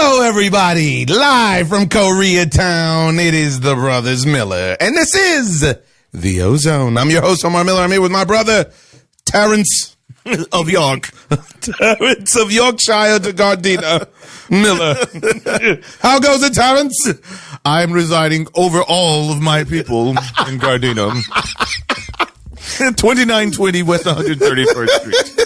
Hello, everybody. Live from Koreatown, it is the Brothers Miller, and this is the O-ZONE. I'm your host, Omar Miller. I'm here with my brother, Terrence of York. Terrence of Yorkshire to Gardena Miller. How goes it, Terrence? I'm residing over all of my people in Gardena. 2920 West 131st Street.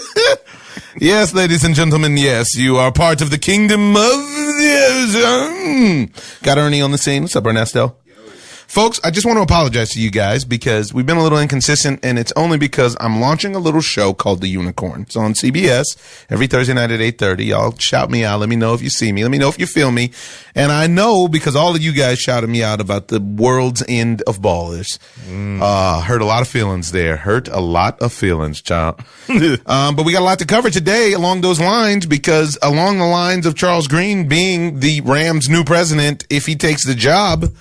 Yes, ladies and gentlemen, yes, you are part of the kingdom of the O-ZONE. Got Ernie on the scene. What's up, Ernesto? Folks, I just want to apologize to you guys because we've been a little inconsistent, and it's only because I'm launching a little show called The Unicorn. It's on CBS every Thursday night at 8:30. Y'all shout me out. Let me know if you see me. Let me know if you feel me. And I know because all of you guys shouted me out about the world's end of ballers. Hurt a lot of feelings there. Hurt a lot of feelings, child. But we got a lot to cover today along those lines because along the lines of Charles Green being the Rams' new president, if he takes the job,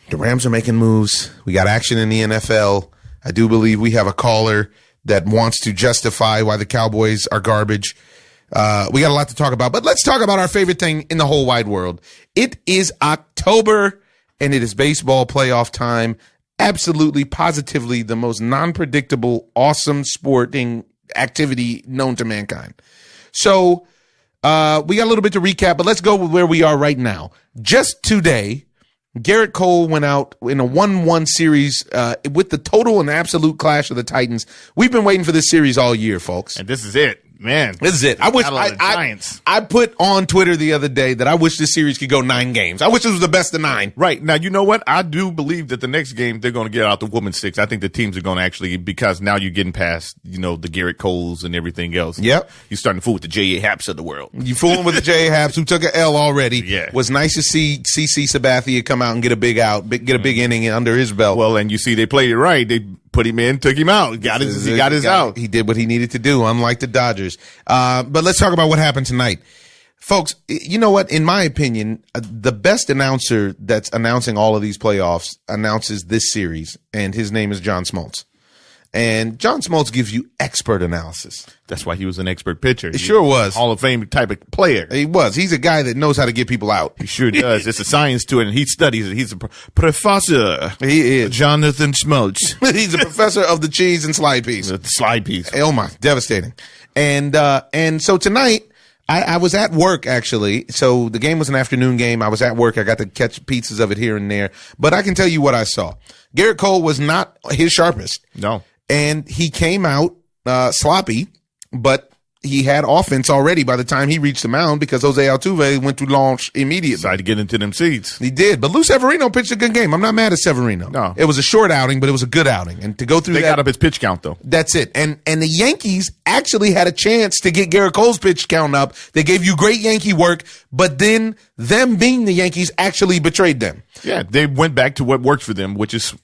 the Rams are making moves. We got action in the NFL. I do believe we have a caller that wants to justify why the Cowboys are garbage. We got a lot to talk about, but let's talk about our favorite thing in the whole wide world. It is October, and it is baseball playoff time. Absolutely, positively the most non-predictable, awesome sporting activity known to mankind. So we got a little bit to recap, but let's go with where we are right now. Just today, Garrett Cole went out in a 1-1 series with the total and absolute clash of the Titans. We've been waiting for this series all year, folks. And this is it. Man, this is it. I wish I put on Twitter the other day that I wish this series could go 9 games. I wish it was the best of 9. Right. Now, you know what? I do believe that the next game they're going to get out the women's six. I think the teams are going to actually, because now you're getting past, the Garrett Coles and everything else. Yep. You're starting to fool with the J.A. Happs of the world. You fooling with the J.A. Happs who took an L already. Yeah. Was nice to see CC Sabathia come out and get a big inning under his belt. Well, and you see they played it right. They put him in, took him out, got his out. He did what he needed to do, unlike the Dodgers. But let's talk about what happened tonight. Folks, you know what? In my opinion, the best announcer that's announcing all of these playoffs announces this series, and his name is John Smoltz. And John Smoltz gives you expert analysis. That's why he was an expert pitcher. He sure was. Hall of Fame type of player. He was. He's a guy that knows how to get people out. He sure does. It's a science to it, and he studies it. He's a professor. He is. Jonathan Smoltz. He's a professor of the cheese and slide piece. The slide piece. Oh my, devastating. And so tonight, I was at work, actually. So the game was an afternoon game. I was at work. I got to catch pieces of it here and there. But I can tell you what I saw. Garrett Cole was not his sharpest. No. And he came out sloppy, but he had offense already by the time he reached the mound because Jose Altuve went to launch immediately. Decided to get into them seats. He did. But Lou Severino pitched a good game. I'm not mad at Severino. No. It was a short outing, but it was a good outing. And to go through They got up his pitch count, though. That's it. And the Yankees actually had a chance to get Garrett Cole's pitch count up. They gave you great Yankee work, but then them being the Yankees actually betrayed them. Yeah, they went back to what worked for them, which is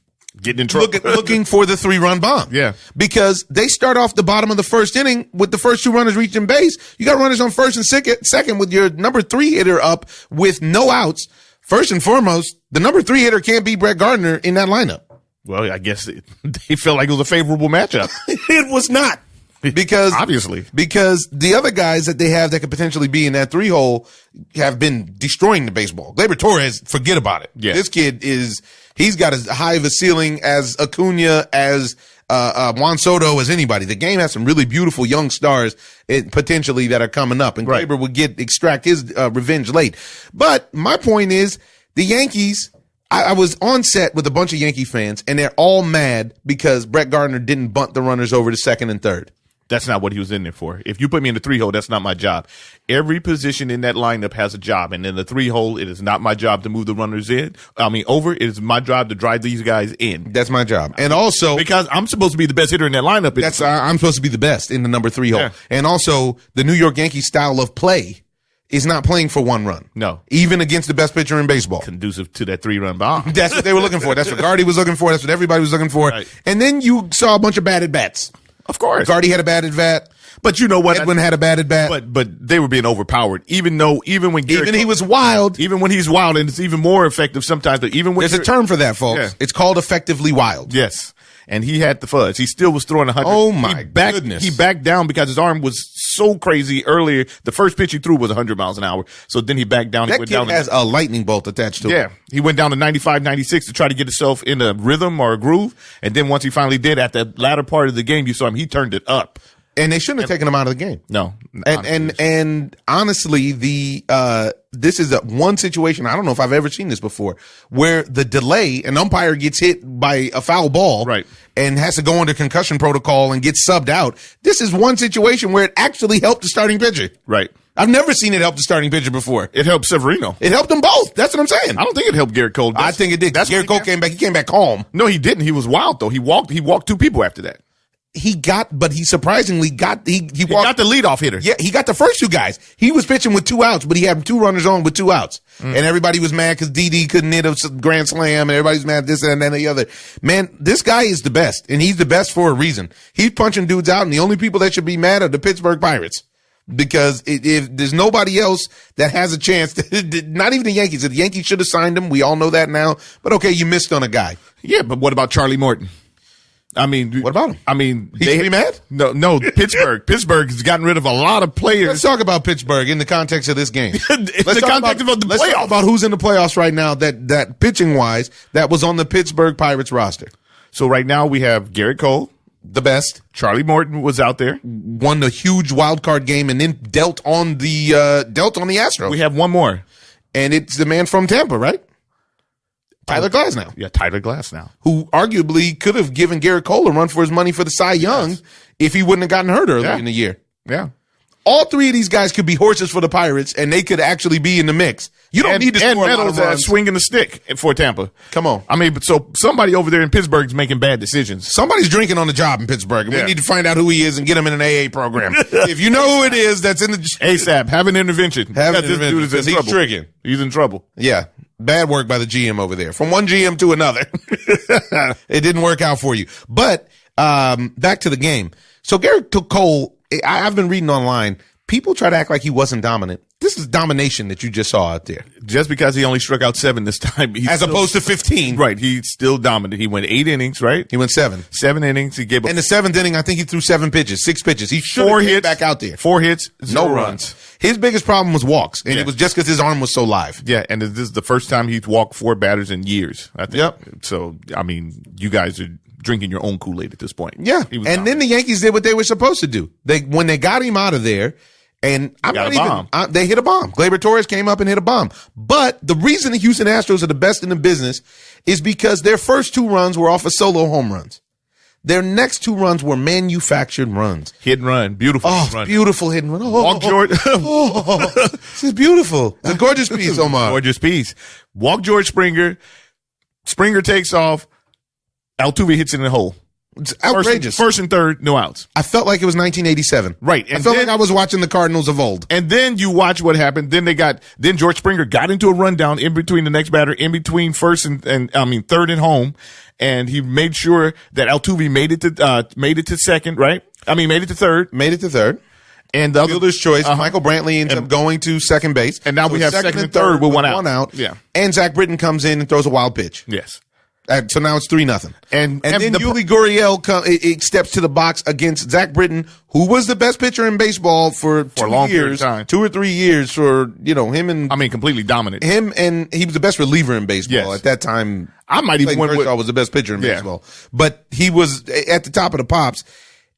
getting in trouble. Looking for the 3-run bomb. Yeah. Because they start off the bottom of the first inning with the first 2 runners reaching base. You got runners on first and second with your number 3 hitter up with no outs. First and foremost, the number 3 hitter can't be Brett Gardner in that lineup. Well, I guess they felt like it was a favorable matchup. It was not. Because obviously, because the other guys that they have that could potentially be in that 3 hole have been destroying the baseball. Gleyber Torres, forget about it. Yeah. This kid he's got as high of a ceiling as Acuna, as Juan Soto, as anybody. The game has some really beautiful young stars potentially that are coming up, and right. Gleyber would extract his revenge late. But my point is, the Yankees. I was on set with a bunch of Yankee fans, and they're all mad because Brett Gardner didn't bunt the runners over to second and third. That's not what he was in there for. If you put me in the 3-hole, that's not my job. Every position in that lineup has a job. And in the 3-hole, it is not my job to move the runners over. It is my job to drive these guys in. That's my job. And also, because I'm supposed to be the best hitter in that lineup. I'm supposed to be the best in the number 3 hole. Yeah. And also, the New York Yankees style of play is not playing for 1 run. No. Even against the best pitcher in baseball. Conducive to that 3-run bomb. That's what they were looking for. That's what Gardy was looking for. That's what everybody was looking for. Right. And then you saw a bunch of batted bats. Of course. Gardy had a batted bat. But you know what? Edwin had a batted bat. But they were being overpowered. Even when he was wild. Even when he's wild, and it's even more effective sometimes. But even when there's a term for that, folks. Yeah. It's called effectively wild. Yes. And he had the fuzz. He still was throwing 100. Oh my goodness. He backed down because his arm was so crazy earlier. The first pitch he threw was 100 miles an hour. So then he backed down. That kid has a lightning bolt attached to him. Yeah. He went down to 95, 96 to try to get himself in a rhythm or a groove. And then once he finally did, at the latter part of the game, you saw him, he turned it up. And they shouldn't have taken him out of the game. No. And honestly, this is one situation, I don't know if I've ever seen this before, where the delay, an umpire gets hit by a foul ball, right, and has to go under concussion protocol and get subbed out. This is one situation where it actually helped the starting pitcher. Right. I've never seen it help the starting pitcher before. It helped Severino. It helped them both. That's what I'm saying. I don't think it helped Garrett Cole. I think it did. Garrett Cole came back. He came back calm. No, he didn't. He was wild though. He walked two people after that. But he surprisingly got, he got the leadoff hitter. Yeah, he got the first two guys. He was pitching with 2 outs, but he had 2 runners on with 2 outs. And everybody was mad because Didi couldn't hit a grand slam, and everybody's mad this and then the other. Man, this guy is the best, and he's the best for a reason. He's punching dudes out, and the only people that should be mad are the Pittsburgh Pirates. Because if there's nobody else that has a chance, not even the Yankees. The Yankees should have signed him. We all know that now. But okay, you missed on a guy. Yeah, but what about Charlie Morton? I mean, what about him? I mean, he should be mad? No, Pittsburgh. Pittsburgh has gotten rid of a lot of players. Let's talk about Pittsburgh in the context of this game. Let's talk about who's in the playoffs right now that pitching wise, that was on the Pittsburgh Pirates roster. So right now we have Garrett Cole, the best. Charlie Morton was out there, won the huge wild card game, and then dealt on the Astros. We have one more, and it's the man from Tampa, right? Tyler Glasnow. Yeah, Tyler Glasnow. Who arguably could have given Garrett Cole a run for his money for the Cy Young if he wouldn't have gotten hurt earlier in the year. Yeah. All 3 of these guys could be horses for the Pirates, and they could actually be in the mix. You don't need to score a lot of runs. Swinging the stick for Tampa. Come on. I mean, so somebody over there in Pittsburgh is making bad decisions. Somebody's drinking on the job in Pittsburgh. We need to find out who he is and get him in an AA program. If you know who it is that's in the... ASAP, have an intervention. He's tricking. He's in trouble. Yeah. Bad work by the GM over there. From one GM to another. It didn't work out for you. But back to the game. So Garrett Cole, I've been reading online, people try to act like he wasn't dominant. This is domination that you just saw out there. Just because he only struck out 7 this time. Opposed to 15. Right. He's still dominant. He went 8 innings, right? He went 7. 7 innings. He gave up. In the 7th inning, I think he threw 6 pitches. He should have hit back out there. 4 hits, no runs. His biggest problem was walks, and it was just because his arm was so live. Yeah, and this is the first time he's walked 4 batters in years, I think. Yep. So, I mean, you guys are drinking your own Kool-Aid at this point. Yeah, and then the Yankees did what they were supposed to do. When they got him out of there, and they hit a bomb. Gleyber Torres came up and hit a bomb. But the reason the Houston Astros are the best in the business is because their first 2 runs were off of solo home runs. Their next 2 runs were manufactured runs. Hit and run. Beautiful. Beautiful hit and run. Walk George. This is beautiful. It's a gorgeous piece, Omar. Gorgeous piece. Walk George Springer. Springer takes off. Altuve hits it in the hole. It's outrageous. First and third, no outs. I felt like it was 1987. Right. And I felt like I was watching the Cardinals of old. And then you watch what happened. Then George Springer got into a rundown in between the next batter, in between first and third and home. And he made sure that Altuve made it to second, right? Made it to third. Made it to third. And the fielder's choice, Michael Brantley ends up going to second base. And now we have second and third with one out. Yeah. And Zach Britton comes in and throws a wild pitch. Yes. So now it's 3-0. And then Yuli Gurriel steps to the box against Zach Britton, who was the best pitcher in baseball for 2 a long years, period of time. 2 or 3 years for, him and... completely dominant. Him, and he was the best reliever in baseball at that time. I might even win with... was the best pitcher in baseball. But he was at the top of the pops,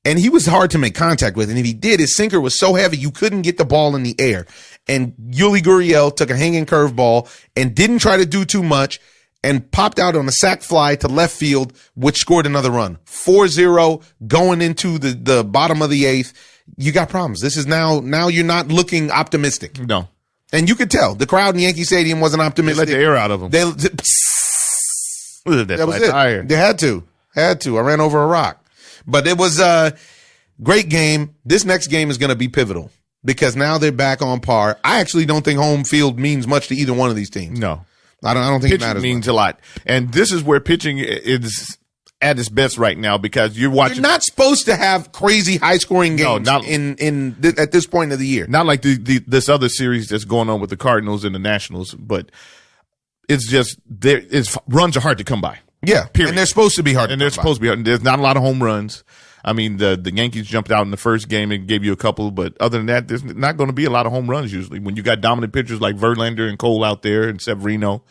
and he was hard to make contact with. And if he did, his sinker was so heavy, you couldn't get the ball in the air. And Yuli Gurriel took a hanging curveball and didn't try to do too much, and popped out on a sac fly to left field, which scored another run. 4-0 going into the bottom of the 8th. You got problems. This is now you're not looking optimistic. No. And you could tell the crowd in Yankee Stadium wasn't optimistic. They let the air out of them. That was it. Tire. They had to. I ran over a rock. But it was a great game. This next game is going to be pivotal because now they're back on par. I actually don't think home field means much to either one of these teams. No. I don't think pitching it matters. Means a lot. And this is where pitching is at its best right now because you're watching. You're not supposed to have crazy high scoring games at this point of the year. Not like this other series that's going on with the Cardinals and the Nationals, but it's just runs are hard to come by. Yeah. Period. And they're supposed to be hard. And they're supposed to be hard. There's not a lot of home runs. I mean, the Yankees jumped out in the first game and gave you a couple, but other than that, there's not going to be a lot of home runs usually. When you got dominant pitchers like Verlander and Cole out there and Severino,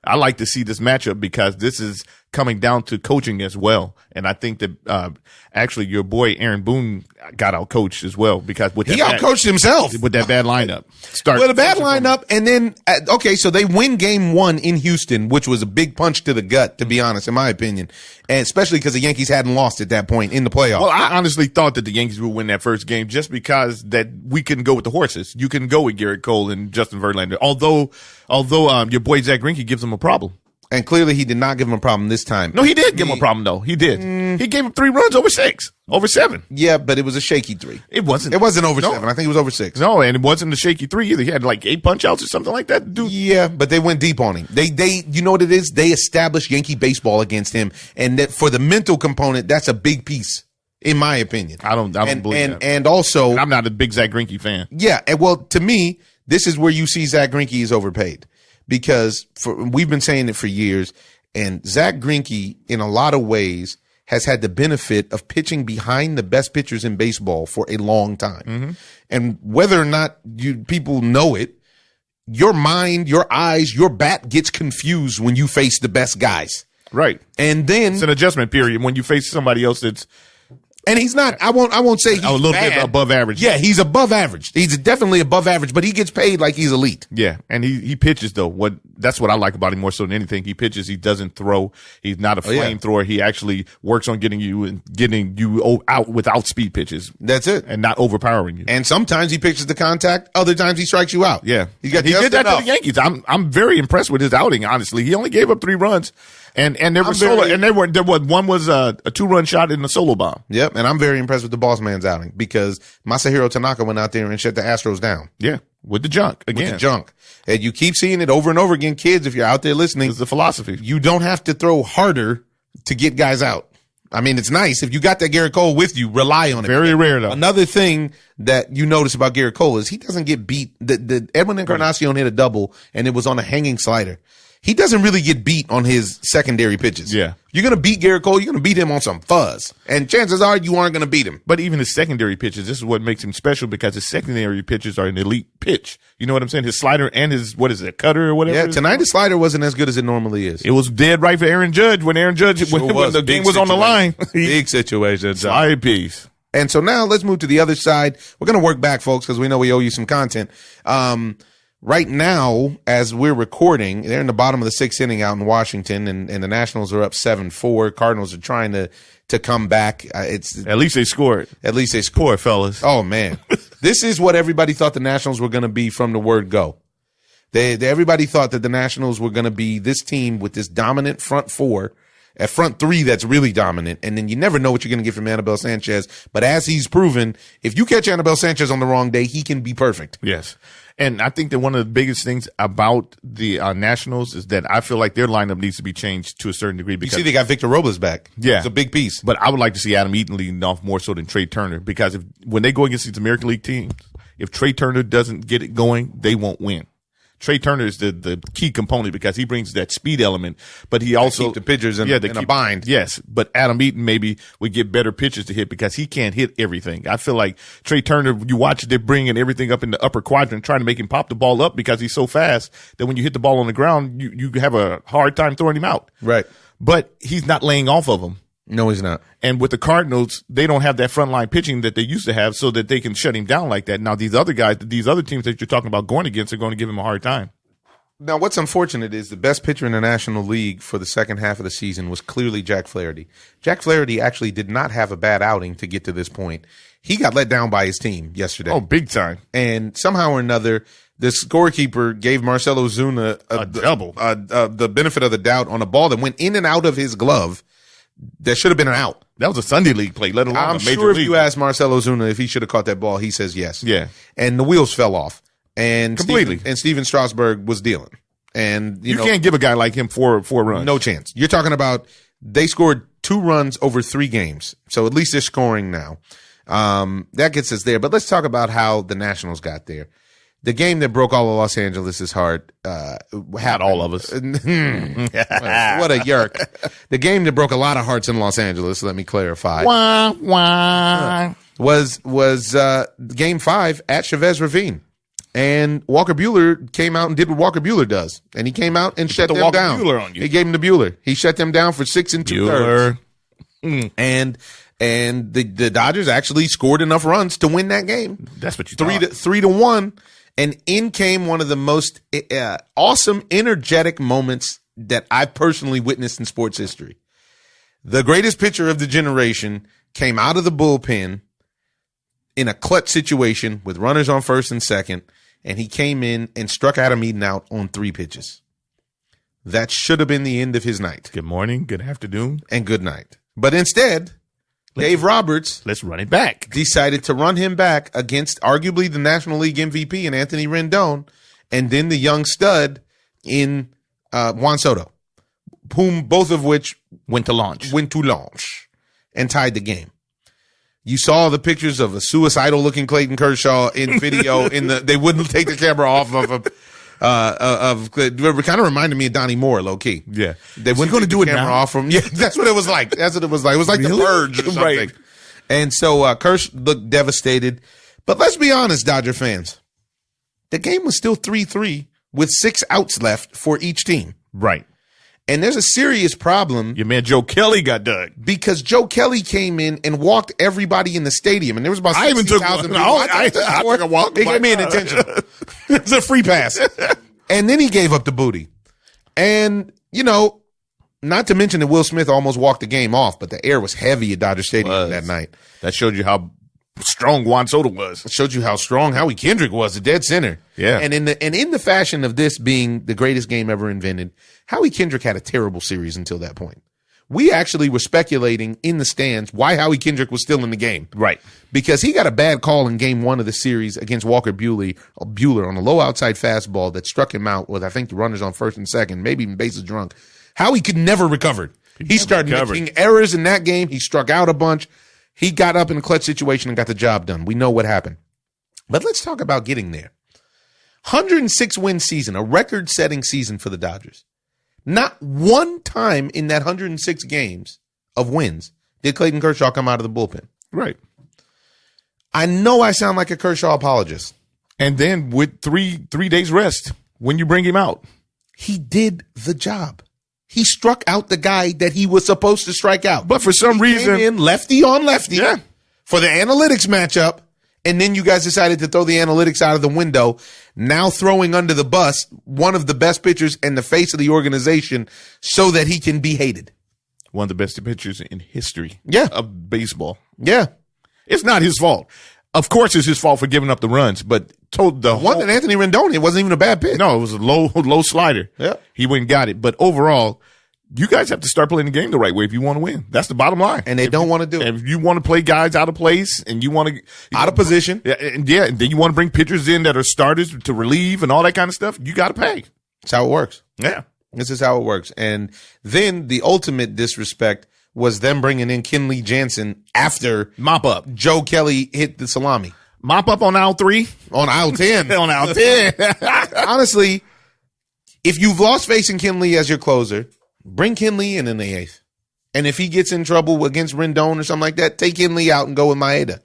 I like to see this matchup because this is coming down to coaching as well. And I think that actually your boy Aaron Boone got out coached as well because with he out coached himself with that bad lineup. With a bad lineup, and then okay, so they win game 1 in Houston, which was a big punch to the gut, to be honest, in my opinion, and especially because the Yankees hadn't lost at that point in the playoffs. Well, I honestly thought that the Yankees would win that first game just because that we couldn't go with the horses. You can go with Garrett Cole and Justin Verlander, although your boy Zach Greinke gives them a problem. And clearly he did not give him a problem this time. No, he did give him a problem, though. He did. He gave him 3 runs over 7. Yeah, but it was a shaky 3. It wasn't over 7. I think it was over 6. No, and it wasn't a shaky 3 either. He had like 8 punch outs or something like that. Dude. Yeah, but they went deep on him. They you know what it is? They established Yankee baseball against him. And that for the mental component, that's a big piece, in my opinion. I don't believe that. And also, and I'm not a big Zach Greinke fan. Yeah, and well, to me, this is where you see Zach Greinke is overpaid. Because we've been saying it for years. And Zach Greinke, in a lot of ways, has had the benefit of pitching behind the best pitchers in baseball for a long time. Mm-hmm. And whether or not people know it, your mind, your eyes, your bat gets confused when you face the best guys. Right. And then it's an adjustment period when you face somebody else that's. And he's not, I won't say he's a little bad. bit above average. Yeah, he's above average. He's definitely above average, but he gets paid like he's elite. Yeah, and he pitches though. That's what I like about him more so than anything. He pitches. He doesn't throw. He's not a flamethrower. He actually works on getting you out without speed pitches. That's it, and not overpowering you. And sometimes he pitches the contact. Other times he strikes you out. Yeah, he did that to the Yankees. I'm very impressed with his outing. Honestly, he only gave up 3 runs. And there was one was a 2-run shot in the solo bomb. Yep, and I'm very impressed with the boss man's outing because Masahiro Tanaka went out there and shut the Astros down. Yeah, with the junk again. With the junk. And you keep seeing it over and over again, kids, if you're out there listening. It's the philosophy. You don't have to throw harder to get guys out. I mean, it's nice. If you got that Garrett Cole with you, rely on it. Very rare, though. Another thing that you notice about Garrett Cole is he doesn't get beat. The Edwin Encarnacion hit a double, and it was on a hanging slider. He doesn't really get beat on his secondary pitches. Yeah. You're going to beat Garrett Cole. You're going to beat him on some fuzz. And chances are you aren't going to beat him. But even his secondary pitches, this is what makes him special because his secondary pitches are an elite pitch. You know what I'm saying? His slider and his, cutter or whatever. Yeah, tonight his slider wasn't as good as it normally is. It was dead right for Aaron Judge when when the game was on the line. Big situation. Slide piece. And so now let's move to the other side. We're going to work back, folks, because we know we owe you some content. Right now, as we're recording, they're in the bottom of the 6th inning out in Washington, and the Nationals are up 7-4. Cardinals are trying to come back. At least they scored. At least they scored, fellas. Oh, man. This is what everybody thought the Nationals were going to be from the word go. Everybody thought that the Nationals were going to be this team with this dominant front 4. At front 3, that's really dominant. And then you never know what you're going to get from Anibal Sanchez. But as he's proven, if you catch Anibal Sanchez on the wrong day, he can be perfect. Yes. And I think that one of the biggest things about the Nationals is that I feel like their lineup needs to be changed to a certain degree. Because you see, they got Victor Robles back. Yeah. It's a big piece. But I would like to see Adam Eaton leading off more so than Trey Turner because when they go against these American League teams, if Trey Turner doesn't get it going, they won't win. Trey Turner is the key component because he brings that speed element, but he also keep the pitchers in a bind. Yes, but Adam Eaton maybe would get better pitches to hit because he can't hit everything. I feel like Trey Turner, you watch, they're bringing everything up in the upper quadrant, trying to make him pop the ball up because he's so fast that when you hit the ball on the ground, you have a hard time throwing him out. Right. But he's not laying off of him. No, he's not. And with the Cardinals, they don't have that frontline pitching that they used to have so that they can shut him down like that. Now, these other guys, these other teams that you're talking about going against are going to give him a hard time. Now, what's unfortunate is the best pitcher in the National League for the second half of the season was clearly Jack Flaherty. Jack Flaherty actually did not have a bad outing to get to this point. He got let down by his team yesterday. Oh, big time. And somehow or another, the scorekeeper gave Marcell Ozuna a double. The benefit of the doubt on a ball that went in and out of his glove that should have been an out. That was a Sunday League play, let alone I'm a major sure if league. You ask Marcell Ozuna if he should have caught that ball, he says yes. Yeah. And the wheels fell off. And completely. Steven Strasburg was dealing. And you know, can't give a guy like him four runs. No chance. You're talking about they scored 2 runs over 3 games. So at least they're scoring now. That gets us there. But let's talk about how the Nationals got there. The game that broke all of Los Angeles' heart. Not all of us. What a yerk. The game that broke a lot of hearts in Los Angeles, let me clarify, was Game 5 at Chavez Ravine. And Walker Buehler came out and did what Walker Buehler does. And he came out and shut them Walker down. Buehler on you. He gave him the Buehler. He shut them down for 6 2/3. And the Dodgers actually scored enough runs to win that game. That's what you thought. 3-1. And in came one of the most awesome, energetic moments that I personally witnessed in sports history. The greatest pitcher of the generation came out of the bullpen in a clutch situation with runners on first and second, and he came in and struck Adam Eaton out on 3 pitches. That should have been the end of his night. Good morning, good afternoon, and good night. But instead, Dave Roberts, let's run it back, decided to run him back against arguably the National League MVP in Anthony Rendon, and then the young stud in Juan Soto, whom both of which went to launch and tied the game. You saw the pictures of a suicidal looking Clayton Kershaw in video they wouldn't take the camera off of it kind of reminded me of Donnie Moore, low key. Yeah. They wouldn't going to do it camera off from. Yeah, that's what it was like. That's what it was like. It was like really? The Purge or something. Right. And so Kersh looked devastated. But let's be honest, Dodger fans. The game was still 3-3 with 6 outs left for each team. Right. And there's a serious problem. Your man Joe Kelly got dug. Because Joe Kelly came in and walked everybody in the stadium. And there was about 60,000 people. I took a walk. He gave me an intentional. It's a free pass. And then he gave up the booty. And, not to mention that Will Smith almost walked the game off, but the air was heavy at Dodger Stadium that night. That showed you how strong Juan Soto was. It showed you how strong Howie Kendrick was, the dead center. Yeah. And in the fashion of this being the greatest game ever invented, Howie Kendrick had a terrible series until that point. We actually were speculating in the stands why Howie Kendrick was still in the game. Right. Because he got a bad call in game 1 of the series against Walker Buehler on a low outside fastball that struck him out with, I think, the runners on first and second, maybe even bases drunk. Howie could never recover. He started making errors in that game. He struck out a bunch. He got up in a clutch situation and got the job done. We know what happened. But let's talk about getting there. 106 win season, a record-setting season for the Dodgers. Not one time in that 106 games of wins did Clayton Kershaw come out of the bullpen. Right. I know I sound like a Kershaw apologist. And then with three days rest, when you bring him out, he did the job. He struck out the guy that he was supposed to strike out. But for some reason, came in lefty on lefty for the analytics matchup. And then you guys decided to throw the analytics out of the window, now throwing under the bus one of the best pitchers and the face of the organization so that he can be hated. One of the best pitchers in history of baseball. Yeah. It's not his fault. Of course it's his fault for giving up the runs, but told the one that Anthony Rendon, it wasn't even a bad pitch. No, it was a low slider. Yeah. He went and got it. But overall, you guys have to start playing the game the right way if you want to win. That's the bottom line. And they don't want to do it. If you want to play guys out of place and you want to out of position. And then you want to bring pitchers in that are starters to relieve and all that kind of stuff, you got to pay. That's how it works. Yeah. This is how it works. And then the ultimate disrespect was them bringing in Kenley Jansen after mop up. Joe Kelly hit the salami. Mop up on aisle 3? On aisle 10. On aisle 10. Honestly, if you've lost faith in Kenley as your closer, bring Kenley in the 8th. And if he gets in trouble against Rendon or something like that, take Kenley out and go with Maeda.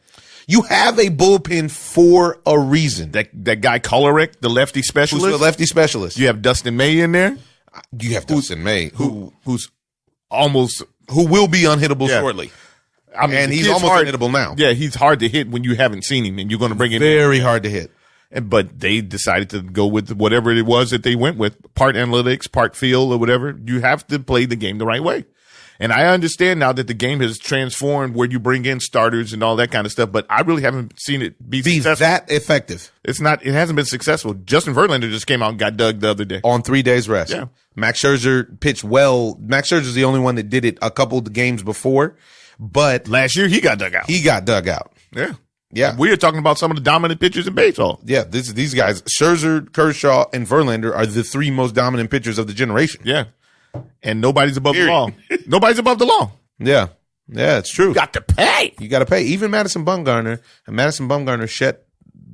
You have a bullpen for a reason. That guy Kolarek, the lefty specialist. Who's the lefty specialist? You have Dustin May in there. You have Dustin May, who's almost who will be unhittable shortly. I mean, and he's almost unhittable now. Yeah, he's hard to hit when you haven't seen him, and you're going to bring him very hard to hit. But they decided to go with whatever it was that they went with, part analytics, part feel, or whatever. You have to play the game the right way. And I understand now that the game has transformed where you bring in starters and all that kind of stuff, but I really haven't seen it be successful. That effective. It hasn't been successful. Justin Verlander just came out and got dug the other day. On 3 days rest. Yeah. Max Scherzer pitched well. Max Scherzer's the only one that did it a couple of the games before, but last year he got dug out. Yeah. Yeah. We are talking about some of the dominant pitchers in baseball. Yeah. These guys, Scherzer, Kershaw, and Verlander are the 3 most dominant pitchers of the generation. Yeah. And nobody's above the law. Nobody's above the law. Yeah. Yeah, it's true. You got to pay. You got to pay. Even Madison Bumgarner. And Madison Bumgarner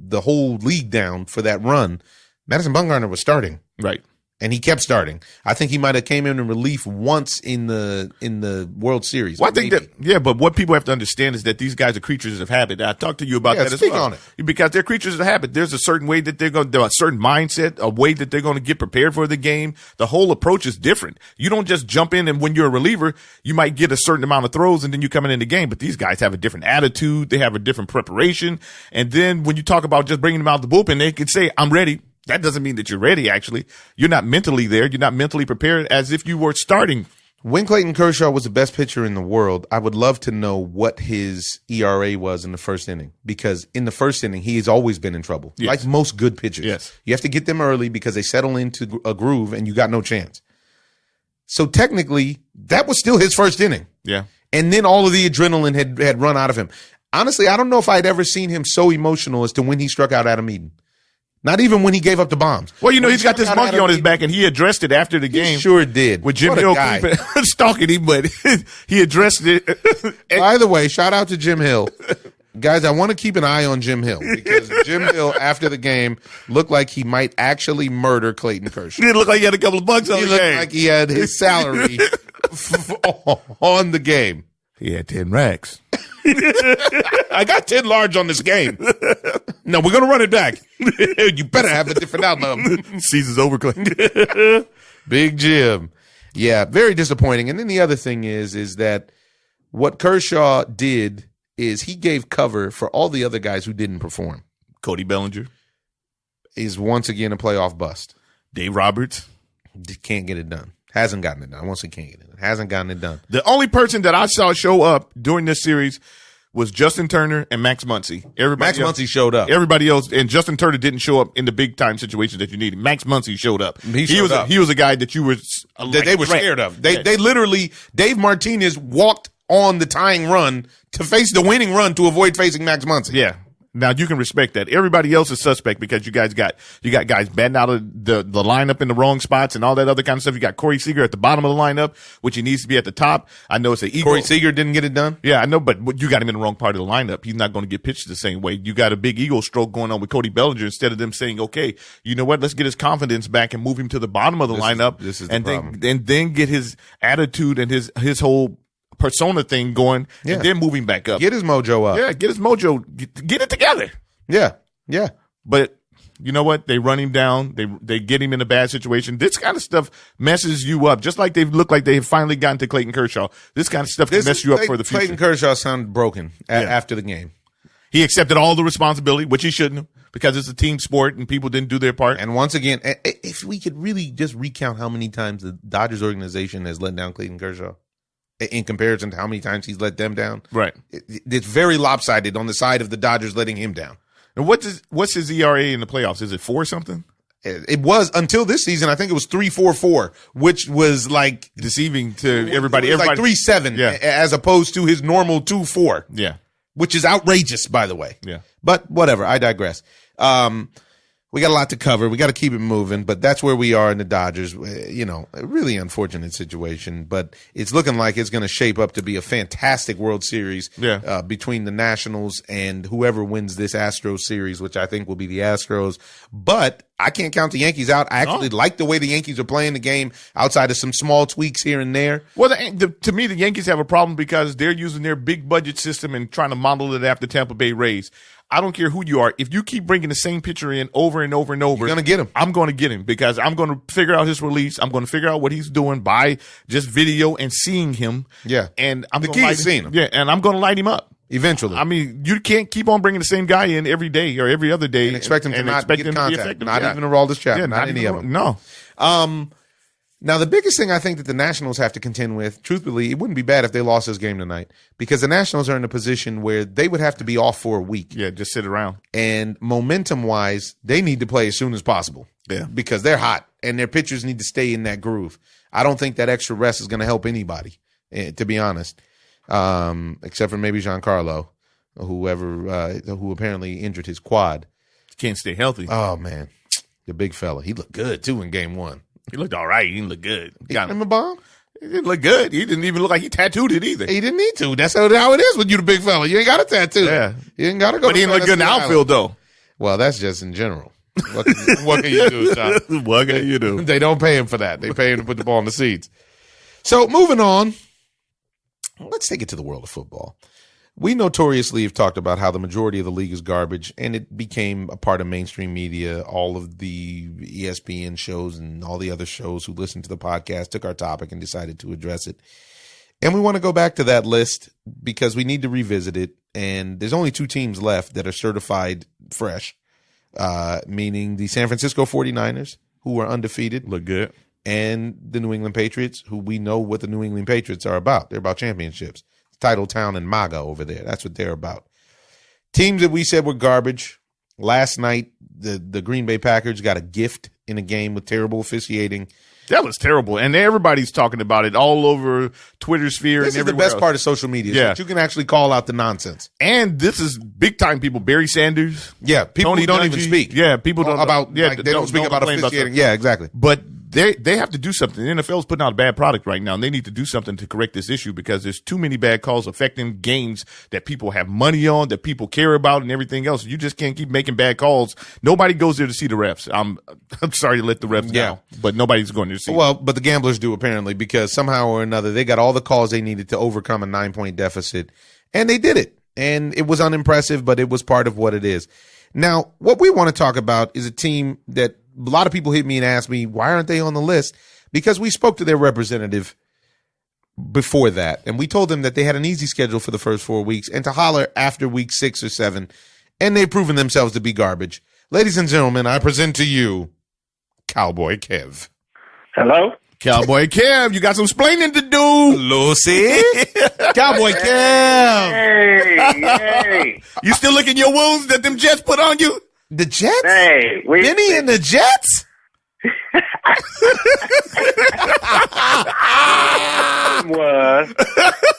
the whole league down for that run, Madison Bumgarner was starting. Right. And he kept starting. I think he might have came in relief once in the World Series. Well, I think but what people have to understand is that these guys are creatures of habit. I talked to you about that as well. On it. Because they're creatures of habit. There's a certain way that a certain mindset, a way that they're going to get prepared for the game. The whole approach is different. You don't just jump in and when you're a reliever, you might get a certain amount of throws and then you come in the game. But these guys have a different attitude. They have a different preparation. And then when you talk about just bringing them out the bullpen, they can say, I'm ready. That doesn't mean that you're ready, actually. You're not mentally there. You're not mentally prepared as if you were starting. When Clayton Kershaw was the best pitcher in the world, I would love to know what his ERA was in the first inning. Because in the first inning, he has always been in trouble. Yes. Like most good pitchers. Yes. You have to get them early because they settle into a groove and you got no chance. So technically, that was still his first inning. Yeah. And then all of the adrenaline had run out of him. Honestly, I don't know if I'd ever seen him so emotional as to when he struck out Adam Eaton. Not even when he gave up the bombs. Well, he's got this monkey on his back, and he addressed it after the game. He sure did. With Jim Hill stalking him, but he addressed it. By the way, shout out to Jim Hill. Guys, I want to keep an eye on Jim Hill because Jim Hill, after the game, looked like he might actually murder Clayton Kershaw. He looked like he had a couple of bucks on the game. He looked like he had his salary on the game. He had 10 racks. I got 10 large on this game. No, we're going to run it back. You better have a different outcome. Season's over, Clayton. Big Jim. Yeah, very disappointing. And then the other thing is that what Kershaw did is he gave cover for all the other guys who didn't perform. Cody Bellinger is once again a playoff bust. Dave Roberts can't get it done. Hasn't gotten it done. I won't say can't get it done. Hasn't gotten it done. The only person that I saw show up during this series was Justin Turner and Max Muncy. Muncy showed up. Everybody else, and Justin Turner didn't show up in the big time situations that you needed. Max Muncy showed up. He was a guy that you were they were scared of. They literally, Dave Martinez walked on the tying run to face the winning run to avoid facing Max Muncy. Yeah. Now you can respect that. Everybody else is suspect because you got guys batting out of the lineup in the wrong spots and all that other kind of stuff. You got Corey Seager at the bottom of the lineup, which he needs to be at the top. I know it's an ego. Corey Seager didn't get it done. Yeah, I know, but you got him in the wrong part of the lineup. He's not going to get pitched the same way. You got a big ego stroke going on with Cody Bellinger instead of them saying, okay, you know what? Let's get his confidence back and move him to the bottom of the lineup. This is the problem. Then get his attitude and his whole persona thing going and then moving back up. Get his mojo up. Yeah, get his mojo. Get it together. Yeah, yeah. But you know what? They run him down. They get him in a bad situation. This kind of stuff messes you up. Just like they look like they've finally gotten to Clayton Kershaw. This kind of stuff can mess you up for the future. Clayton Kershaw sounded broken after the game. He accepted all the responsibility, which he shouldn't have, because it's a team sport and people didn't do their part. And once again, if we could really just recount how many times the Dodgers organization has let down Clayton Kershaw in comparison to how many times he's let them down. Right. It's very lopsided on the side of the Dodgers letting him down. And what's his ERA in the playoffs? Is it 4 something? It was until this season. I think it was 3.44, which was like deceiving to everybody. It was like 3.7, as opposed to his normal 2.4. Yeah, which is outrageous, by the way. Yeah, but whatever. I digress. We got a lot to cover. We got to keep it moving, but that's where we are in the Dodgers. A really unfortunate situation, but it's looking like it's going to shape up to be a fantastic World Series between the Nationals and whoever wins this Astros series, which I think will be the Astros. But I can't count the Yankees out. I actually like the way the Yankees are playing the game outside of some small tweaks here and there. Well, to me, the Yankees have a problem because they're using their big budget system and trying to model it after Tampa Bay Rays. I don't care who you are. If you keep bringing the same pitcher in over and over and over, you're going to get him. I'm going to get him because I'm going to figure out his release. I'm going to figure out what he's doing by just video and seeing him. Yeah. And I'm the key is seeing him. Yeah. And I'm going to light him up. Eventually. I mean, you can't keep on bringing the same guy in every day or every other day and expect him to not get contact. Not even a Aroldis Chapman. Yeah, not any of them. No. Now, the biggest thing I think that the Nationals have to contend with, truthfully, it wouldn't be bad if they lost this game tonight because the Nationals are in a position where they would have to be off for a week. Yeah, just sit around. And momentum-wise, they need to play as soon as possible. Yeah. Because they're hot and their pitchers need to stay in that groove. I don't think that extra rest is going to help anybody, to be honest, except for maybe Giancarlo, who apparently injured his quad. Can't stay healthy. Oh, man. The big fella. He looked good, too, in game one. He looked all right. He didn't look good. He got him a bomb? He didn't look good. He didn't even look like he tattooed it either. He didn't need to. That's how it is with you, the big fella. You ain't got a tattoo. Yeah. You ain't got to go. But he didn't look good in the outfield, though. Well, that's just in general. What can you do, Sean? What can you do? They don't pay him for that. They pay him to put the ball in the seats. So moving on, let's take it to the world of football. We notoriously have talked about how the majority of the league is garbage, and it became a part of mainstream media. All of the ESPN shows and all the other shows who listened to the podcast took our topic and decided to address it. And we want to go back to that list because we need to revisit it. And there's only 2 teams left that are certified fresh, meaning the San Francisco 49ers, who are undefeated. Look good. And the New England Patriots, who we know what the New England Patriots are about. They're about championships. Title Town and MAGA over there. That's what they're about. Teams that we said were garbage. Last night, the Green Bay Packers got a gift in a game with terrible officiating. That was terrible, and everybody's talking about it all over Twitter sphere. This and is the best part of social media. Yeah, that you can actually call out the nonsense. And this is big time people. Barry Sanders. Yeah, people Tony who don't Dungy, even speak. Yeah, people don't about. Yeah, like, they don't speak about officiating. Yeah, exactly. But they have to do something. The NFL's putting out a bad product right now, and they need to do something to correct this issue because there's too many bad calls affecting games that people have money on, that people care about, and everything else. You just can't keep making bad calls. Nobody goes there to see the refs. I'm sorry to let the refs down, but nobody's going to see. Well, but the gamblers do apparently because somehow or another they got all the calls they needed to overcome a 9-point deficit, and they did it. And it was unimpressive, but it was part of what it is. Now, what we want to talk about is a team that a lot of people hit me and asked me, why aren't they on the list? Because we spoke to their representative before that, and we told them that they had an easy schedule for the first 4 weeks and to holler after week 6 or 7, and they've proven themselves to be garbage. Ladies and gentlemen, I present to you Cowboy Kev. Hello? Cowboy Kev, you got some splaining to do. Lucy. Cowboy Kev. Hey. You still licking your wounds that them Jets put on you? The Jets? Hey. Benny and the Jets?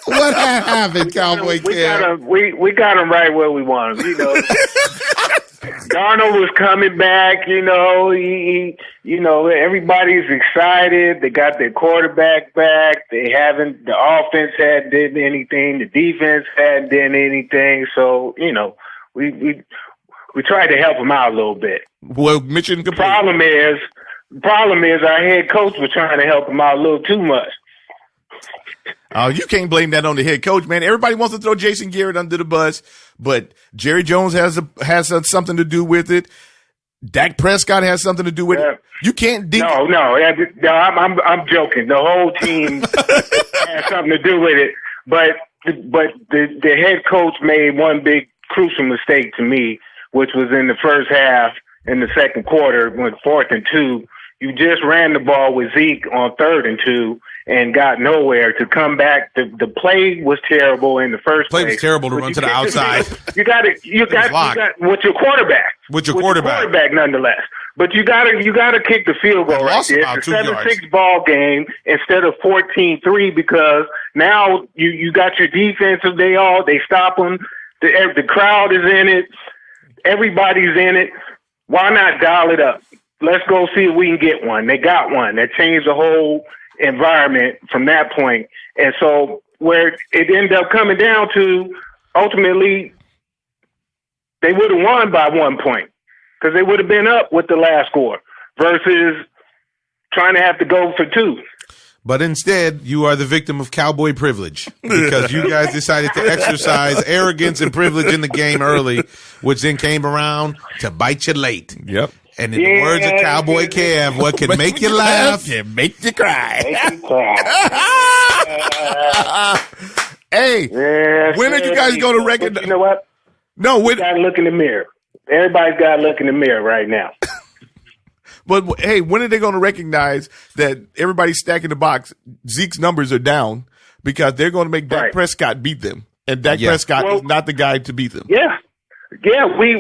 What happened, Cowboy Kev? We got him right where we want him. You know, Darnold was coming back. You know, everybody's excited. They got their quarterback back. The offense hadn't did anything. The defense hadn't done anything. So we tried to help him out a little bit. Well, mission complete. The problem is our head coach was trying to help him out a little too much. Oh, you can't blame that on the head coach, man. Everybody wants to throw Jason Garrett under the bus, but Jerry Jones has something to do with it. Dak Prescott has something to do with it. You can't. No, I'm joking. The whole team has something to do with it, but the head coach made one big crucial mistake to me, which was in the first half. In the second quarter, went 4th and 2. You just ran the ball with Zeke on 3rd and 2 and got nowhere to come back. The play was terrible in the first place. Play was terrible to run to the outside. You got with your quarterback. With your quarterback nonetheless. But you got to kick the field goal right there. It's a 7-6 ball game instead of 14-3 because now you got your defensive. They stop them. The crowd is in it. Everybody's in it. Why not dial it up? Let's go see if we can get one. They got one. That changed the whole environment from that point. And so where it ended up coming down to, ultimately, they would have won by 1 point because they would have been up with the last score versus trying to have to go for 2. But instead, you are the victim of cowboy privilege because you guys decided to exercise arrogance and privilege in the game early, which then came around to bite you late. Yep. And in the words of Cowboy Kev, what can make you laugh can make you cry. Hey, when are you guys going to recognize? You know what? No, we got to look in the mirror. Everybody's got to look in the mirror right now. But, hey, when are they going to recognize that everybody's stacking the box? Zeke's numbers are down because they're going to make Dak Prescott beat them. And Dak Prescott is not the guy to beat them. Yeah. Yeah, we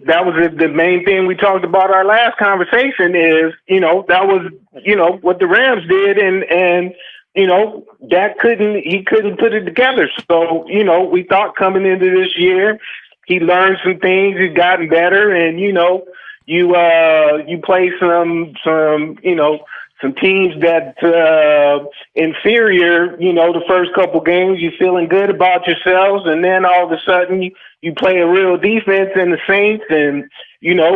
that was the main thing we talked about our last conversation is, that was, what the Rams did and Dak couldn't put it together. So, we thought coming into this year, he learned some things, he's gotten better and, you play some some teams that inferior, the first couple games, you're feeling good about yourselves, and then all of a sudden you play a real defense in the Saints, and,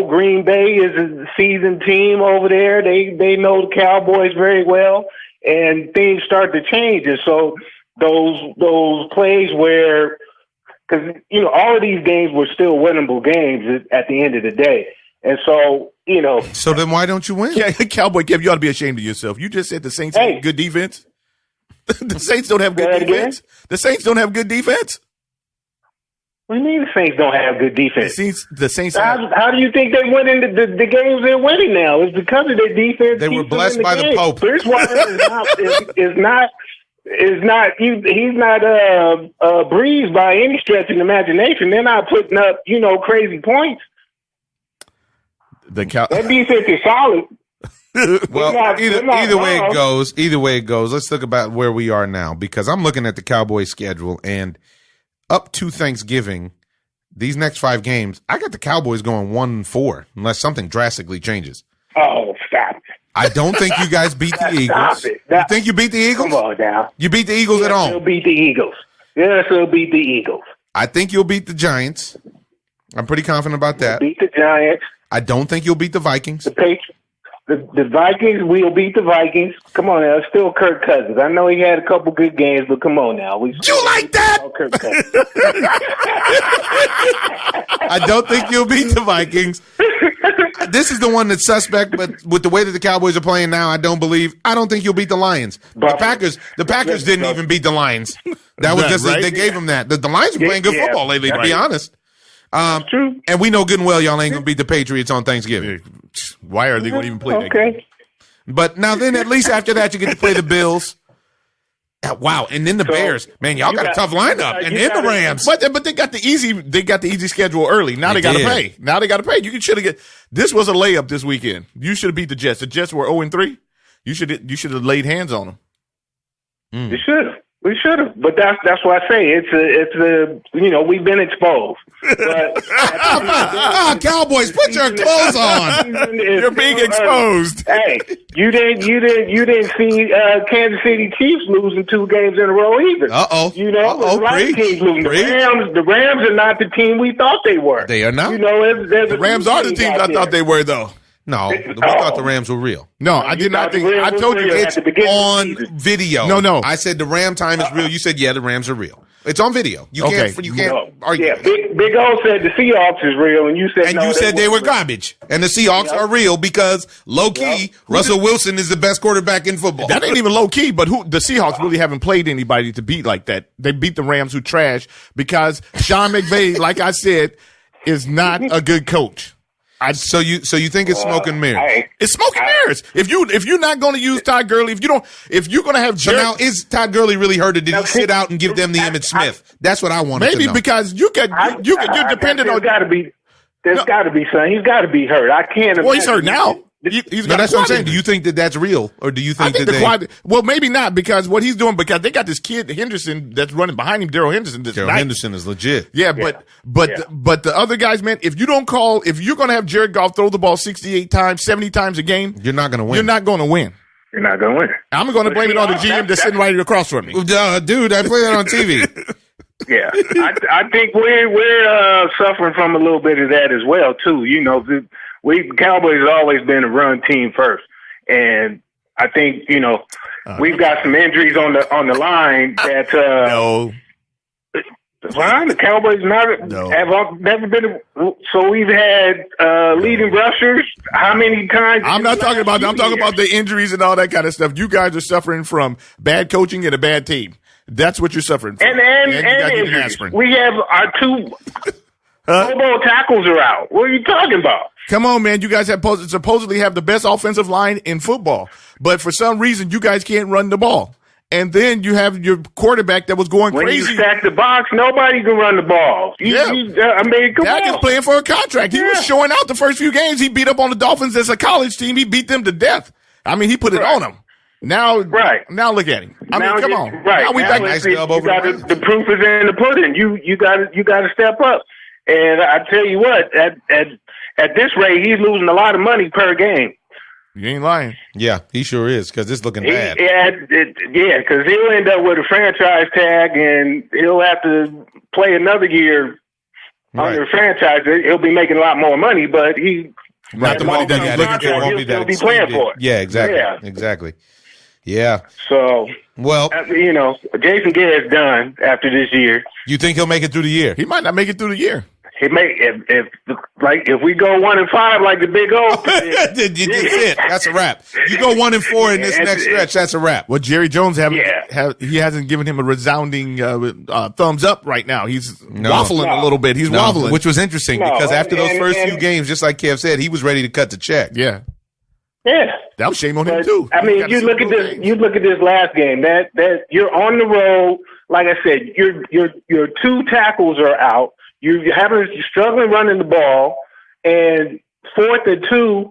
Green Bay is a seasoned team over there. They know the Cowboys very well, and things start to change. And so those plays where, because, all of these games were still winnable games at the end of the day. And so, So then why don't you win? Yeah, Cowboy Kev, you ought to be ashamed of yourself. You just said the Saints have good defense. The Saints don't have good defense. The Saints don't have good defense. What do you mean the Saints don't have good defense? The Saints. How do you think they win in the games they're winning now? It's because of their defense. They were blessed by the Pope. Bridgewater is not he's not a breeze by any stretch of the imagination. They're not putting up crazy points. That defense is solid. Well, either way it goes. Let's look about where we are now, because I'm looking at the Cowboys schedule, and up to Thanksgiving, these next 5 games, I got the Cowboys going 1-4 unless something drastically changes. Oh, stop it. I don't think you guys beat the Eagles. You think you beat the Eagles? Come on now. You beat the Eagles at home. You'll beat the Eagles. Yes, you'll beat the Eagles. I think you'll beat the Giants. I'm pretty confident about that. Beat the Giants. I don't think you'll beat the Vikings. The Patriots. The Vikings, we'll beat the Vikings. Come on now, it's still Kirk Cousins. I know he had a couple good games, but come on now. You like that? Kirk Cousins. I don't think you'll beat the Vikings. This is the one that's suspect, but with the way that the Cowboys are playing now, I don't think you'll beat the Lions. The Packers didn't even beat the Lions. That was just right? They gave them that. The Lions are playing good football lately, to be honest. True. And we know good and well y'all ain't going to beat the Patriots on Thanksgiving. Why are they going to even play that game? But now then, at least after that, you get to play the Bills. Wow, and then the Bears. Man, y'all got a tough lineup. And then the Rams. But they got the easy schedule early. Now they got to pay. You should have this was a layup this weekend. You should have beat the Jets. The Jets were 0-3. You should have laid hands on them. You should have. We should have, but that's why I say we've been exposed. But Cowboys, put your clothes on. You're being exposed. Hey, you didn't see Kansas City Chiefs losing 2 games in a row either. A lot of teams losing. The Rams are not the team we thought they were. They are not. The Rams are the team I thought they were, though. No, we thought the Rams were real. No, I did not think. I told you it's on video. No. I said the Ram time is real. You said, the Rams are real. It's on video. You can't argue. Yeah, Big O said the Seahawks is real, and you said they were garbage. And the Seahawks are real because low key, Russell Wilson is the best quarterback in football. That ain't even low key, but the Seahawks really haven't played anybody to beat like that. They beat the Rams, who trash, because Sean McVay, like I said, is not a good coach. So you think it's smoke and mirrors? It's smoke and mirrors. If you're not going to use Todd Gurley, if you're going to have Jared, so now is Todd Gurley really hurt, or did he sit out and give them the Emmitt Smith? That's what I wanted to know. Maybe because you're dependent on. There's got to be something. He's got to be hurt. I can't. Well, he's hurt now. That's what I'm saying. Do you think that that's real, or do you think well, maybe not, because what he's doing, because they got this kid Henderson that's running behind him, Darrell Henderson. Henderson is legit. Yeah, but the other guys, man, if you're going to have Jared Goff throw the ball 68 times, 70 times a game, you're not going to win. You're not going to win. You're not going to win. I'm going to blame it on the GM that's sitting right across from me. Dude, I play that on TV. Yeah, I think we're suffering from a little bit of that as well too. Cowboys have always been a run team first, and I think we've got some injuries on the line that no. Well, the Cowboys have never been. So we've had leading rushers. How many times? I'm not talking about. I'm talking about the injuries and all that kind of stuff. You guys are suffering from bad coaching and a bad team. That's what you're suffering from. And injuries. We have our 2 Pro tackles are out. What are you talking about? Come on, man. You guys supposedly have the best offensive line in football, but for some reason you guys can't run the ball. And then you have your quarterback that was going crazy. When you stack the box, nobody can run the ball. Dak is playing for a contract. He was showing out the first few games. He beat up on the Dolphins as a college team. He beat them to death. I mean, he put it on them. Now look at him. I mean, come on. Right. Now we back. The proof is in the pudding. You got to step up. And I tell you what, at this rate, he's losing a lot of money per game. You ain't lying. Yeah, he sure is, because it's looking bad. Because he'll end up with a franchise tag, and he'll have to play another year under the franchise. He'll be making a lot more money, but not the money that he's looking for. He'll still be playing for it. Yeah, exactly. Yeah. So, well, Jason Garrett's done after this year. You think he'll make it through the year? He might not make it through the year. He may if we go 1-5 like the Big O. It. That's a wrap. You go 1-4 in this next stretch. That's a wrap. Well, Jerry Jones he hasn't given him a resounding thumbs up right now. He's waffling a little bit. He's wobbling, which was interesting because after those first few games, just like Kev said, he was ready to cut the check. Yeah. Yeah, that was shame on him too. I mean, you look at this. You look at this last game. That you're on the road. Like I said, your two tackles are out. You're struggling running the ball, and 4th and 2,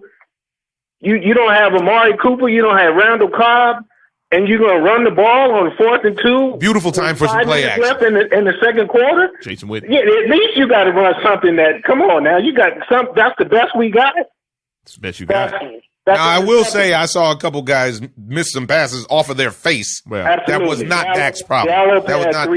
you don't have Amari Cooper, you don't have Randall Cobb, and you're going to run the ball on 4th and 2. Beautiful time for some play action. Left in the second quarter. Jason Witten. Yeah, at least you got to run something that. Come on now, you got some. That's the best we got. It's the best you got. Now, I will say I saw a couple guys miss some passes off of their face. Well, that was not Dak's problem. That was not.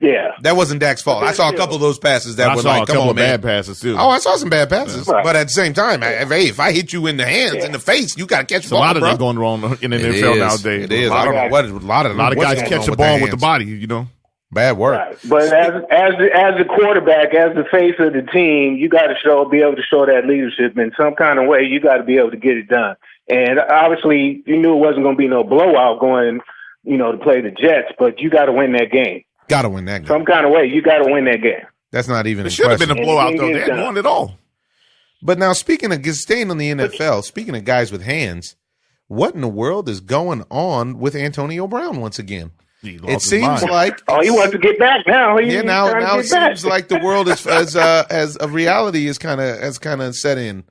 Yeah, that wasn't Dak's fault. I saw a couple of those passes that were like, come on, man. Bad passes too. Oh, I saw some bad passes, but at the same time, if I hit you in the hands, in the face, you got to catch the ball. A lot of that going wrong in the NFL nowadays. It is. I don't know what. A lot of guys catch the ball with the body. Bad work. Right. But as the quarterback, as the face of the team, you got to be able to show that leadership in some kind of way. You got to be able to get it done. And obviously, you knew it wasn't going to be no blowout going, to play the Jets, but you got to win that game. Got to win that game. Some kind of way, you got to win that game. That's not even. It should have been a blowout though. They hadn't won it all. But now, speaking of staying on the NFL, speaking of guys with hands, what in the world is going on with Antonio Brown once again? It seems like he wants to get back now. Now it seems like the world is as a reality has kind of set in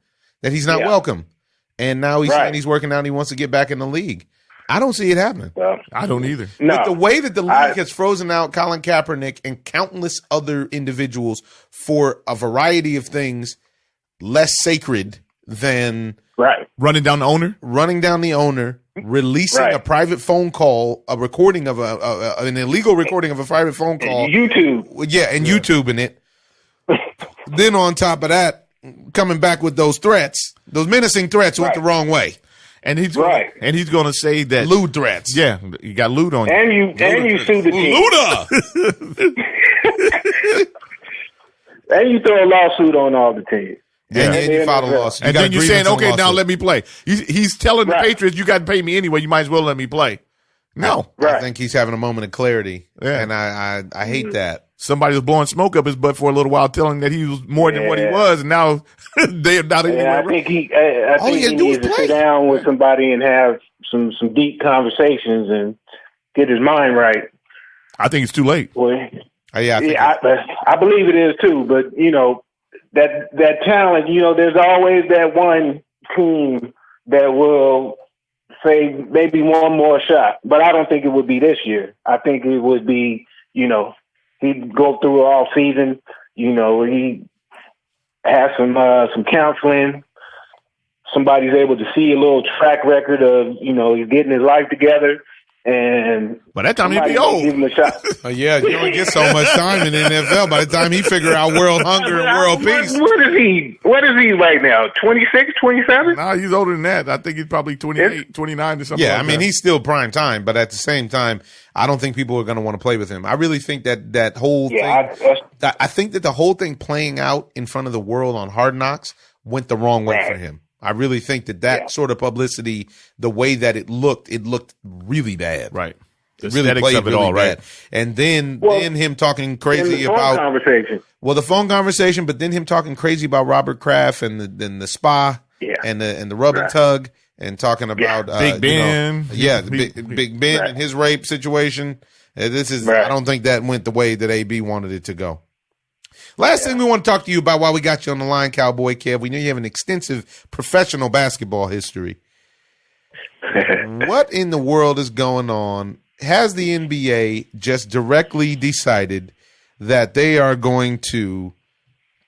that he's not welcome, and now he's saying he's working out and he wants to get back in the league. I don't see it happening. Well, I don't either. No. With the way that the league has frozen out Colin Kaepernick and countless other individuals for a variety of things less sacred than running down the owner, releasing a private phone call, a recording of an illegal recording of a private phone call, YouTube, and YouTubing it. Then on top of that, coming back with those menacing threats went the wrong way. And he's going to say that lewd threats. Yeah, you got lewd on you. And you sue the team. And you throw a lawsuit on all the teams. Yeah. And you file a lawsuit. And then you're saying, okay, now let me play. He's telling the Patriots, you got to pay me anyway. You might as well let me play. No. I think he's having a moment of clarity. Yeah. And I hate that. Somebody was blowing smoke up his butt for a little while, telling that he was more than what he was, and now they're not anymore. I think he needs to sit down with somebody and have some deep conversations and get his mind right. I think it's too late. Well, I believe it is too. But that talent, there's always that one team that will say maybe one more shot. But I don't think it would be this year. I think it would be, he'd go through all season. He has some counseling. Somebody's able to see a little track record of, he's getting his life together. And by that time he'd be old. Give him a shot. You only get so much time in the NFL. By the time he figure out world hunger and world peace. What is he right now? 26, 27? No, he's older than that. I think he's probably 28, 29 or something. Yeah, I mean, he's still prime time, but at the same time, I don't think people are going to want to play with him. I really think that whole thing, I think that the whole thing playing out in front of the world on Hard Knocks went the wrong way for him. I really think that sort of publicity, the way that it looked really bad. Right. It really played of it really all, bad. Right. And then him talking crazy about the phone conversation, but then him talking crazy about Robert Kraft and the spa and the rub and tug and talking about Big Ben. Big Ben and his rape situation. I don't think that went the way that AB wanted it to go. Last thing we want to talk to you about while we got you on the line, Cowboy Kev. We know you have an extensive professional basketball history. What in the world is going on? Has the NBA just directly decided that they are going to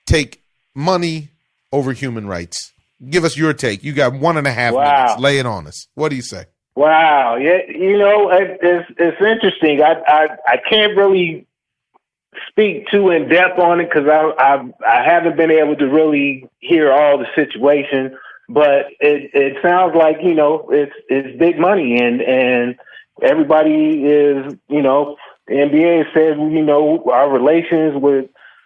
take money over human rights? Give us your take. You got 1.5 minutes. Lay it on us. What do you say? Wow. Yeah. It's interesting. I can't really speak too in depth on it because I haven't been able to really hear all the situation, but it sounds like, it's big money and everybody is, the NBA said, our relations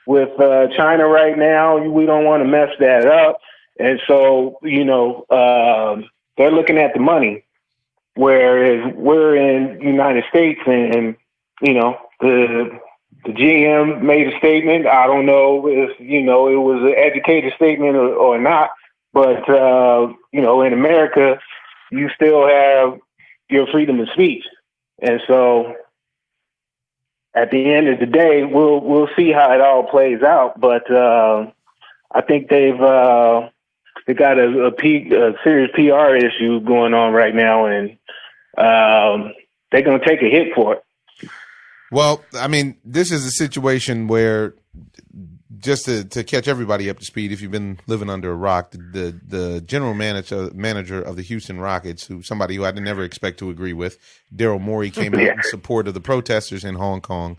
with China right now, we don't want to mess that up. And so, they're looking at the money, whereas we're in the United States and the GM made a statement. I don't know if, it was an educated statement or not, but, in America, you still have your freedom of speech. And so at the end of the day, we'll see how it all plays out. But I think they've got a serious PR issue going on right now, and they're going to take a hit for it. Well, I mean, this is a situation where, just to catch everybody up to speed, if you've been living under a rock, the general manager of the Houston Rockets, somebody who I didn't ever expect to agree with, Daryl Morey, came out in support of the protesters in Hong Kong,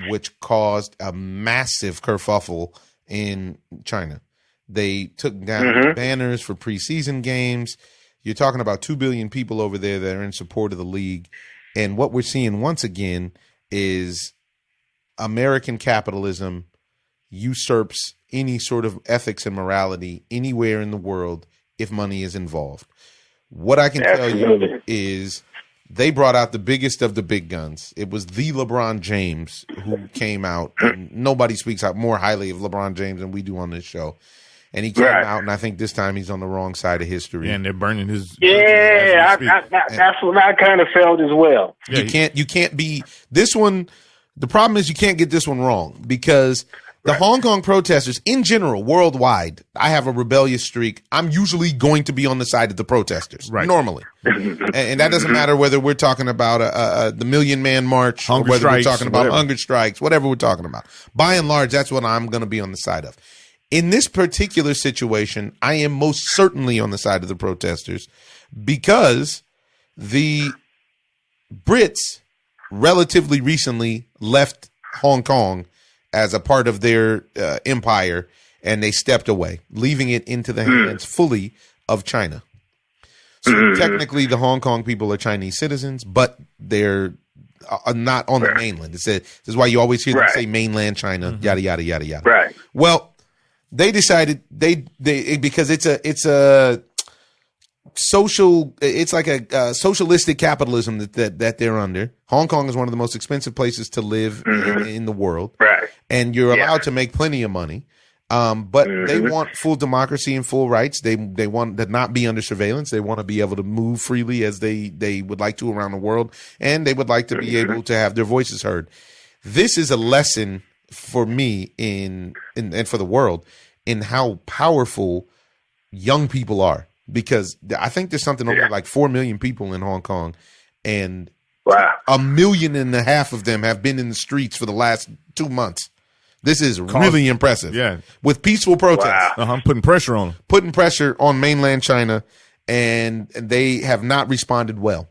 which caused a massive kerfuffle in China. They took down banners for preseason games. You're talking about 2 billion people over there that are in support of the league. And what we're seeing once again is American capitalism usurps any sort of ethics and morality anywhere in the world if money is involved. What I can tell you is they brought out the biggest of the big guns. It was the LeBron James who came out. And nobody speaks out more highly of LeBron James than we do on this show. And he came out, and I think this time he's on the wrong side of history. And they're burning his. Yeah, that's what I kind of felt as well. Yeah, you can't be this one. The problem is you can't get this one wrong because the Hong Kong protesters in general, worldwide, I have a rebellious streak. I'm usually going to be on the side of the protesters, normally. And that doesn't matter whether we're talking about the Million Man March or whether we're talking about hunger strikes, whatever we're talking about. By and large, that's what I'm going to be on the side of. In this particular situation, I am most certainly on the side of the protesters because the Brits relatively recently left Hong Kong as a part of their empire, and they stepped away, leaving it into the hands fully of China. So technically, the Hong Kong people are Chinese citizens, but they're not on the mainland. This is why you always hear them say mainland China, yada, yada, yada, yada. Right. Well, they decided they because it's a social, it's like a socialistic capitalism that they're under. Hong Kong is one of the most expensive places to live in the world, and you're allowed to make plenty of money. But they want full democracy and full rights. They want to not be under surveillance. They want to be able to move freely as they would like to around the world, and they would like to be able to have their voices heard. This is a lesson for me and for the world in how powerful young people are, because I think there's something over like 4 million people in Hong Kong, and 1.5 million of them have been in the streets for the last 2 months. This is really impressive. Yeah, with peaceful protests, putting pressure on them, putting pressure on mainland China, and they have not responded well.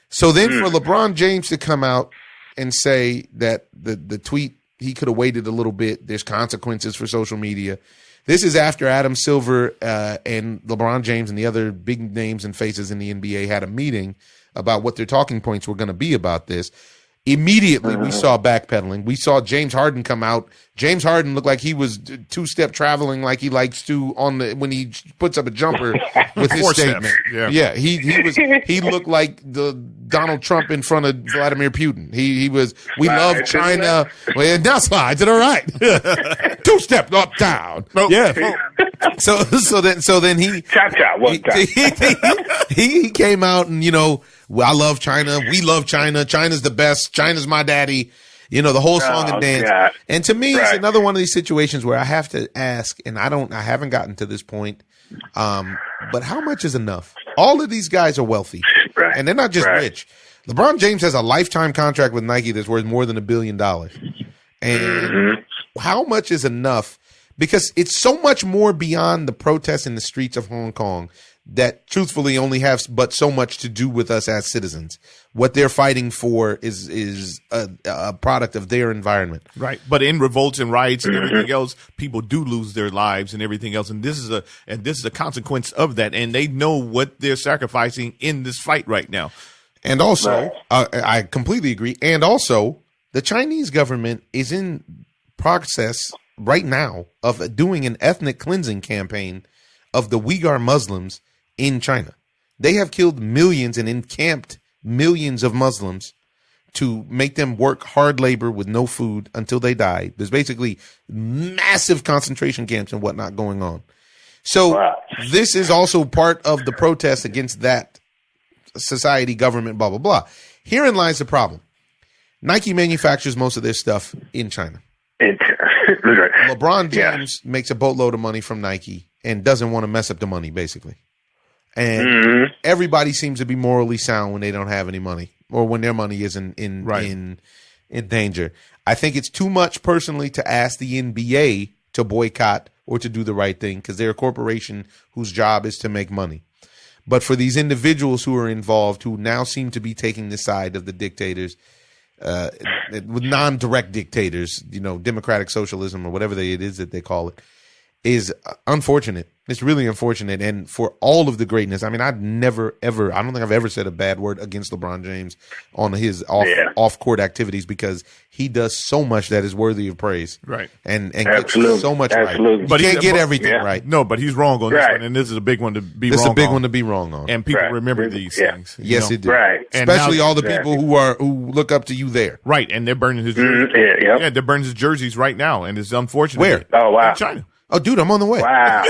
So then, for LeBron James to come out and say that the tweet, he could have waited a little bit. There's consequences for social media. This is after Adam Silver and LeBron James and the other big names and faces in the NBA had a meeting about what their talking points were going to be about this. Immediately, we saw backpedaling. We saw James Harden come out. James Harden looked like he was two-step traveling like he likes to when he puts up a jumper with his statement. Yeah, he looked like the Donald Trump in front of Vladimir Putin. He was, we love China. Well, now slides it all right. Two-step up, down. Nope. Yeah. So then he came out and, I love China. We love China. China's the best. China's my daddy. The whole song and dance. God. And to me, it's another one of these situations where I have to ask, and I haven't gotten to this point. But how much is enough? All of these guys are wealthy, and they're not just rich. LeBron James has a lifetime contract with Nike that's worth more than $1 billion. And how much is enough? because it's so much more beyond the protests in the streets of Hong Kong that truthfully only have but so much to do with us as citizens. What they're fighting for is a product of their environment. Right. But in revolts and riots and everything else, people do lose their lives and everything else. And this is a consequence of that. And they know what they're sacrificing in this fight right now. And also, I completely agree. And also, the Chinese government is in process right now of doing an ethnic cleansing campaign of the Uyghur Muslims in China. They have killed millions and encamped millions of Muslims to make them work hard labor with no food until they die. There's basically massive concentration camps and whatnot going on. So this is also part of the protest against that society, government, blah, blah, blah. Herein lies the problem. Nike manufactures most of their stuff in China. LeBron James makes a boatload of money from Nike and doesn't want to mess up the money, basically. And everybody seems to be morally sound when they don't have any money or when their money isn't in danger. I think it's too much personally to ask the NBA to boycott or to do the right thing because they're a corporation whose job is to make money. But for these individuals who are involved, who now seem to be taking the side of the dictators, with non-direct dictators, democratic socialism or whatever it is that they call it, is unfortunate. It's really unfortunate. And for all of the greatness, I mean, I've never, ever, I don't think I've ever said a bad word against LeBron James on his off-court activities because he does so much that is worthy of praise. Right. And gets so much right. But he can't get everything right. No, but he's wrong on this one. And this is a big one to be wrong on. This is a big one to be wrong on. And people remember these things. Yes, they do. Right. Especially all the people who look up to you there. Right. And they're burning his jerseys. Yeah, they're burning his jerseys right now. And it's unfortunate. Where? Oh, wow. In China. Oh, dude, I'm on the way. Wow.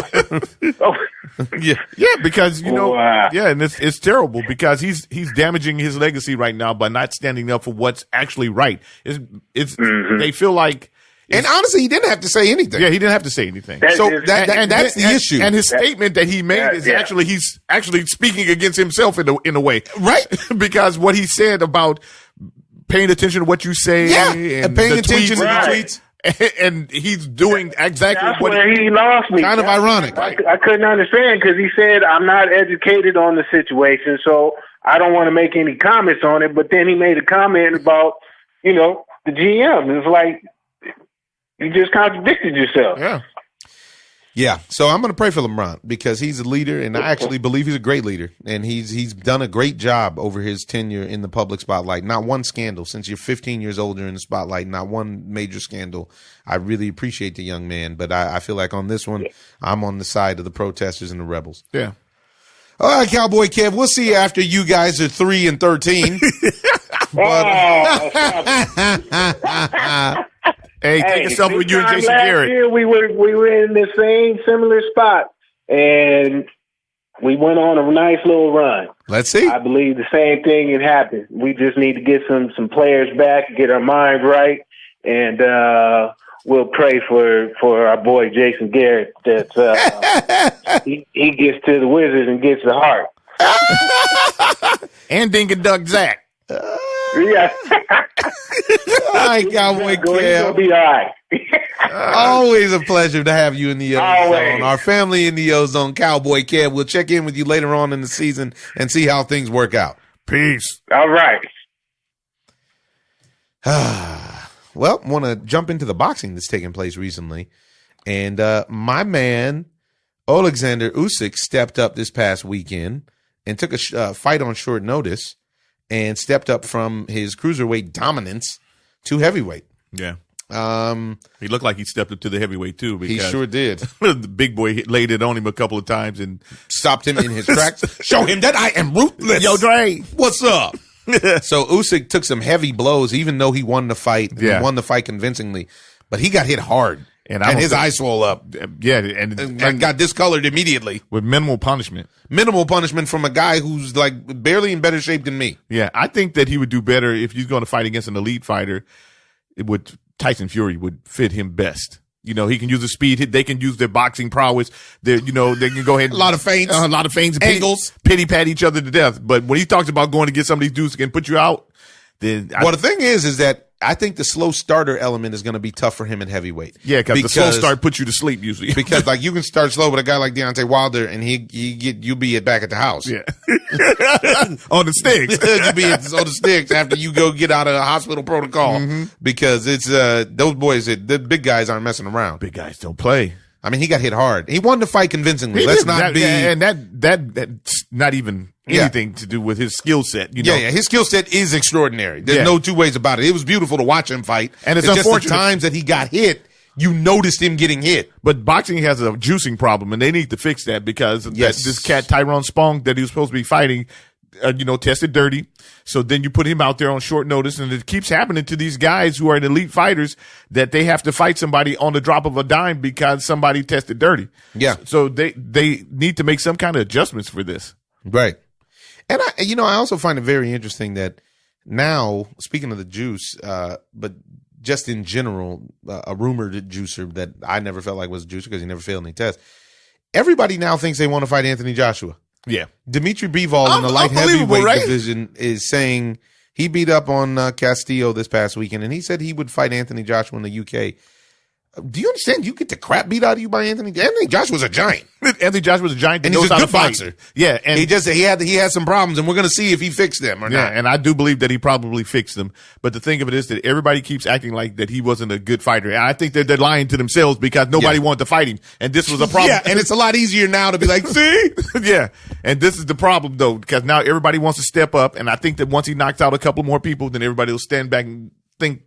Yeah, because and it's terrible because he's damaging his legacy right now by not standing up for what's actually right. It's they feel like, and honestly, he didn't have to say anything. Yeah, he didn't have to say anything. That's the issue. And his statement that he made is actually he's actually speaking against himself in a way, right? Because what he said about paying attention to what you say, and paying attention to the tweets. And he's doing exactly That's where he lost me. Kind of ironic. I couldn't understand because he said, I'm not educated on the situation, so I don't want to make any comments on it. But then he made a comment about, the GM. It's like, you just contradicted yourself. Yeah. So I'm going to pray for LeBron because he's a leader, and I actually believe he's a great leader. And he's done a great job over his tenure in the public spotlight. Not one scandal since you're 15 years old. You're in the spotlight. Not one major scandal. I really appreciate the young man, but I feel like on this one, I'm on the side of the protesters and the rebels. Yeah. All right, Cowboy Kev. We'll see you after you guys are 3-13. Hey, take a selfie with you and Jason last Garrett. Year we were in the same similar spot, and we went on a nice little run. Let's see. I believe the same thing can happen. We just need to get some players back, get our mind right, and we'll pray for our boy Jason Garrett that he gets to the Wizards and gets the heart. And Dink and Duck Zach. Yeah. All right, Cowboy Kev. He'll be all right. Always a pleasure to have you in the O-Zone. Our family in the O-Zone, Cowboy Kev. We'll check in with you later on in the season and see how things work out. Peace. All right. Well, want to jump into the boxing that's taking place recently. And my man, Alexander Usyk, stepped up this past weekend and took a fight on short notice and stepped up from his cruiserweight dominance to heavyweight. Yeah. He looked like he stepped up to the heavyweight too. Because he sure did. The big boy laid it on him a couple of times and stopped him in his tracks. Show him that I am ruthless. Yo, Dre, what's up? So Usyk took some heavy blows, even though he won the fight. He won the fight convincingly, but he got hit hard. And his eyes swole up. Yeah, and got discolored immediately. With minimal punishment. Minimal punishment from a guy who's like barely in better shape than me. Yeah, I think that he would do better if he's going to fight against an elite fighter. Tyson Fury would fit him best. He can use the speed. They can use their boxing prowess. They can go ahead. A lot of feints. Angles. Pity pat each other to death. But when he talks about going to get some of these dudes that can put you out, then the thing is that I think the slow starter element is going to be tough for him at heavyweight. Yeah, because the slow start puts you to sleep usually. Because like you can start slow with a guy like Deontay Wilder, and you'll be back at the house. Yeah, on the sticks. You'll be on the sticks after you go get out of a hospital protocol because it's those boys. The big guys aren't messing around. Big guys don't play. I mean, he got hit hard. He won the fight convincingly. That's not even anything to do with his skill set. You know? Yeah, his skill set is extraordinary. There's no two ways about it. It was beautiful to watch him fight, and it's unfortunate. Just the times that he got hit, you noticed him getting hit. But boxing has a juicing problem, and they need to fix that because this cat Tyrone Spong that he was supposed to be fighting, tested dirty. So then you put him out there on short notice, and it keeps happening to these guys who are elite fighters that they have to fight somebody on the drop of a dime because somebody tested dirty. Yeah. So they need to make some kind of adjustments for this. Right. And I also find it very interesting that now, speaking of the juice, but just in general, a rumored juicer that I never felt like was a juicer because he never failed any tests. Everybody now thinks they want to fight Anthony Joshua. Yeah. Dimitri Bivol in the light heavyweight division is saying he beat up on Castillo this past weekend, and he said he would fight Anthony Joshua in the UK. Do you understand? You get the crap beat out of you by Anthony. Anthony Joshua's a giant. Anthony Joshua's a giant, and he's a good boxer. Yeah, and he had some problems, and we're going to see if he fixed them or not. Yeah, and I do believe that he probably fixed them. But the thing of it is that everybody keeps acting like that he wasn't a good fighter, and I think they're lying to themselves because nobody wanted to fight him, and this was a problem. Yeah, and it's a lot easier now to be like, see, yeah, and this is the problem though because now everybody wants to step up, and I think that once he knocks out a couple more people, then everybody will stand back and think,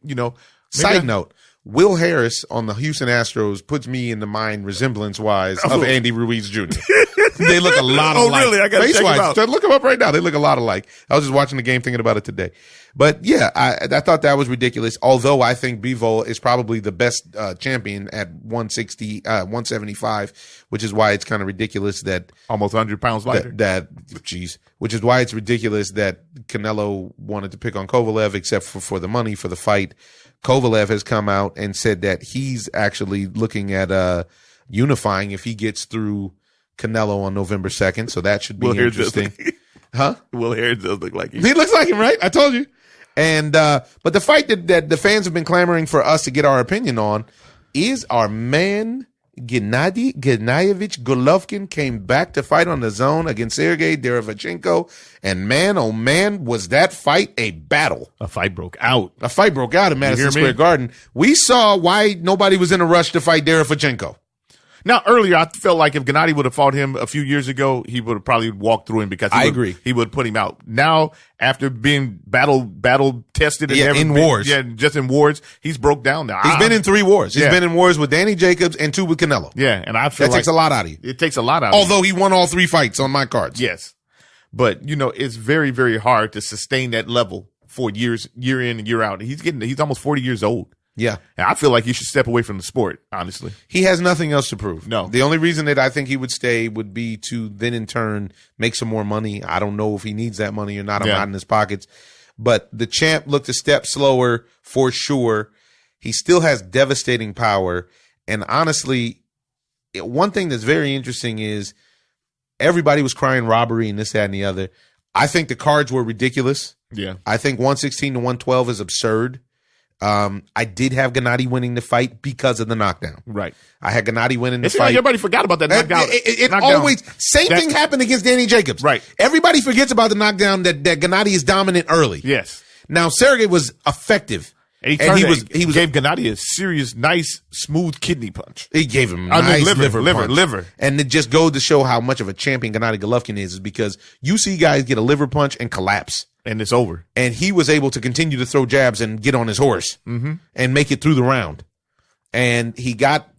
Side note. Will Harris on the Houston Astros puts me in the mind resemblance-wise of Andy Ruiz Jr. They look a lot alike. Oh, really? I got to check him out. Look him up right now. They look a lot alike. I was just watching the game thinking about it today. But, yeah, I thought that was ridiculous, although I think Bivol is probably the best champion at 175, which is why it's kind of ridiculous that – almost 100 pounds lighter. Which is why it's ridiculous that Canelo wanted to pick on Kovalev except for the money for the fight. Kovalev has come out and said that he's actually looking at unifying if he gets through Canelo on November 2nd. So that should be interesting. Huh? Will Harris does look like him. He looks like him, right? I told you. And but the fight that the fans have been clamoring for us to get our opinion on is our man Gennady Golovkin came back to fight on the zone against Sergey Derevchenko, and man, oh man, was that fight a battle. A fight broke out in Madison Square Garden. We saw why nobody was in a rush to fight Derevchenko. Now, earlier, I felt like if Gennady would have fought him a few years ago, he would have probably walked through him because I agree. He would put him out. Now, after being battle tested and in wars. Yeah, just in wars, he's broke down now. He's been in 3 wars. He's been in wars with Danny Jacobs and 2 with Canelo. Yeah, and I feel that takes a lot out of you. It takes a lot out of you. Although he won all 3 fights on my cards. Yes. But, it's very, very hard to sustain that level for years, year in and year out. He's almost 40 years old. Yeah. And I feel like he should step away from the sport, honestly. He has nothing else to prove. No. The only reason that I think he would stay would be to then in turn make some more money. I don't know if he needs that money or not. I'm not in his pockets. But the champ looked a step slower for sure. He still has devastating power. And honestly, one thing that's very interesting is everybody was crying robbery and this, that, and the other. I think the cards were ridiculous. Yeah. I think 116 to 112 is absurd. I did have Gennady winning the fight because of the knockdown. Right. I had Gennady winning the fight. Like everybody forgot about that knockdown. It always, same thing happened against Danny Jacobs. Right. Everybody forgets about the knockdown that Gennady is dominant early. Yes. Now, Sergey was effective. And he gave Gennady a serious, nice, smooth kidney punch. He gave him a nice liver. And it just goes to show how much of a champion Gennady Golovkin is because you see guys get a liver punch and collapse. And it's over. And he was able to continue to throw jabs and get on his horse and make it through the round. And he got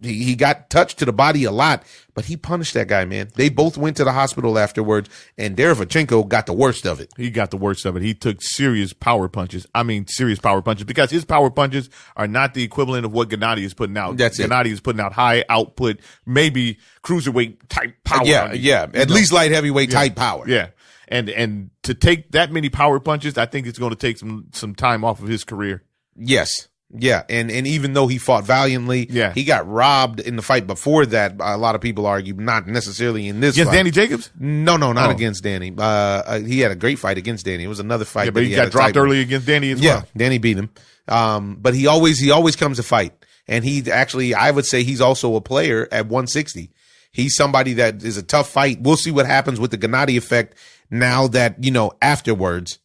touched to the body a lot, but he punished that guy, man. They both went to the hospital afterwards, and Derevchenko got the worst of it. He got the worst of it. He took serious power punches. I mean, serious power punches, because his power punches are not the equivalent of what Gennady is putting out. That's it. Gennady is putting out high output, maybe cruiserweight type power. At least light heavyweight type power. Yeah. And to take that many power punches, I think it's going to take some time off of his career. Yes. Yeah. And even though he fought valiantly, he got robbed in the fight before that. A lot of people argue not necessarily in this against fight. Danny Jacobs? No, not against Danny. He had a great fight against Danny. It was another fight. Yeah, but he got dropped early against Danny as well. Yeah, Danny beat him. But he always comes to fight. And he actually, I would say he's also a player at 160. He's somebody that is a tough fight. We'll see what happens with the Gennady effect now that, afterwards.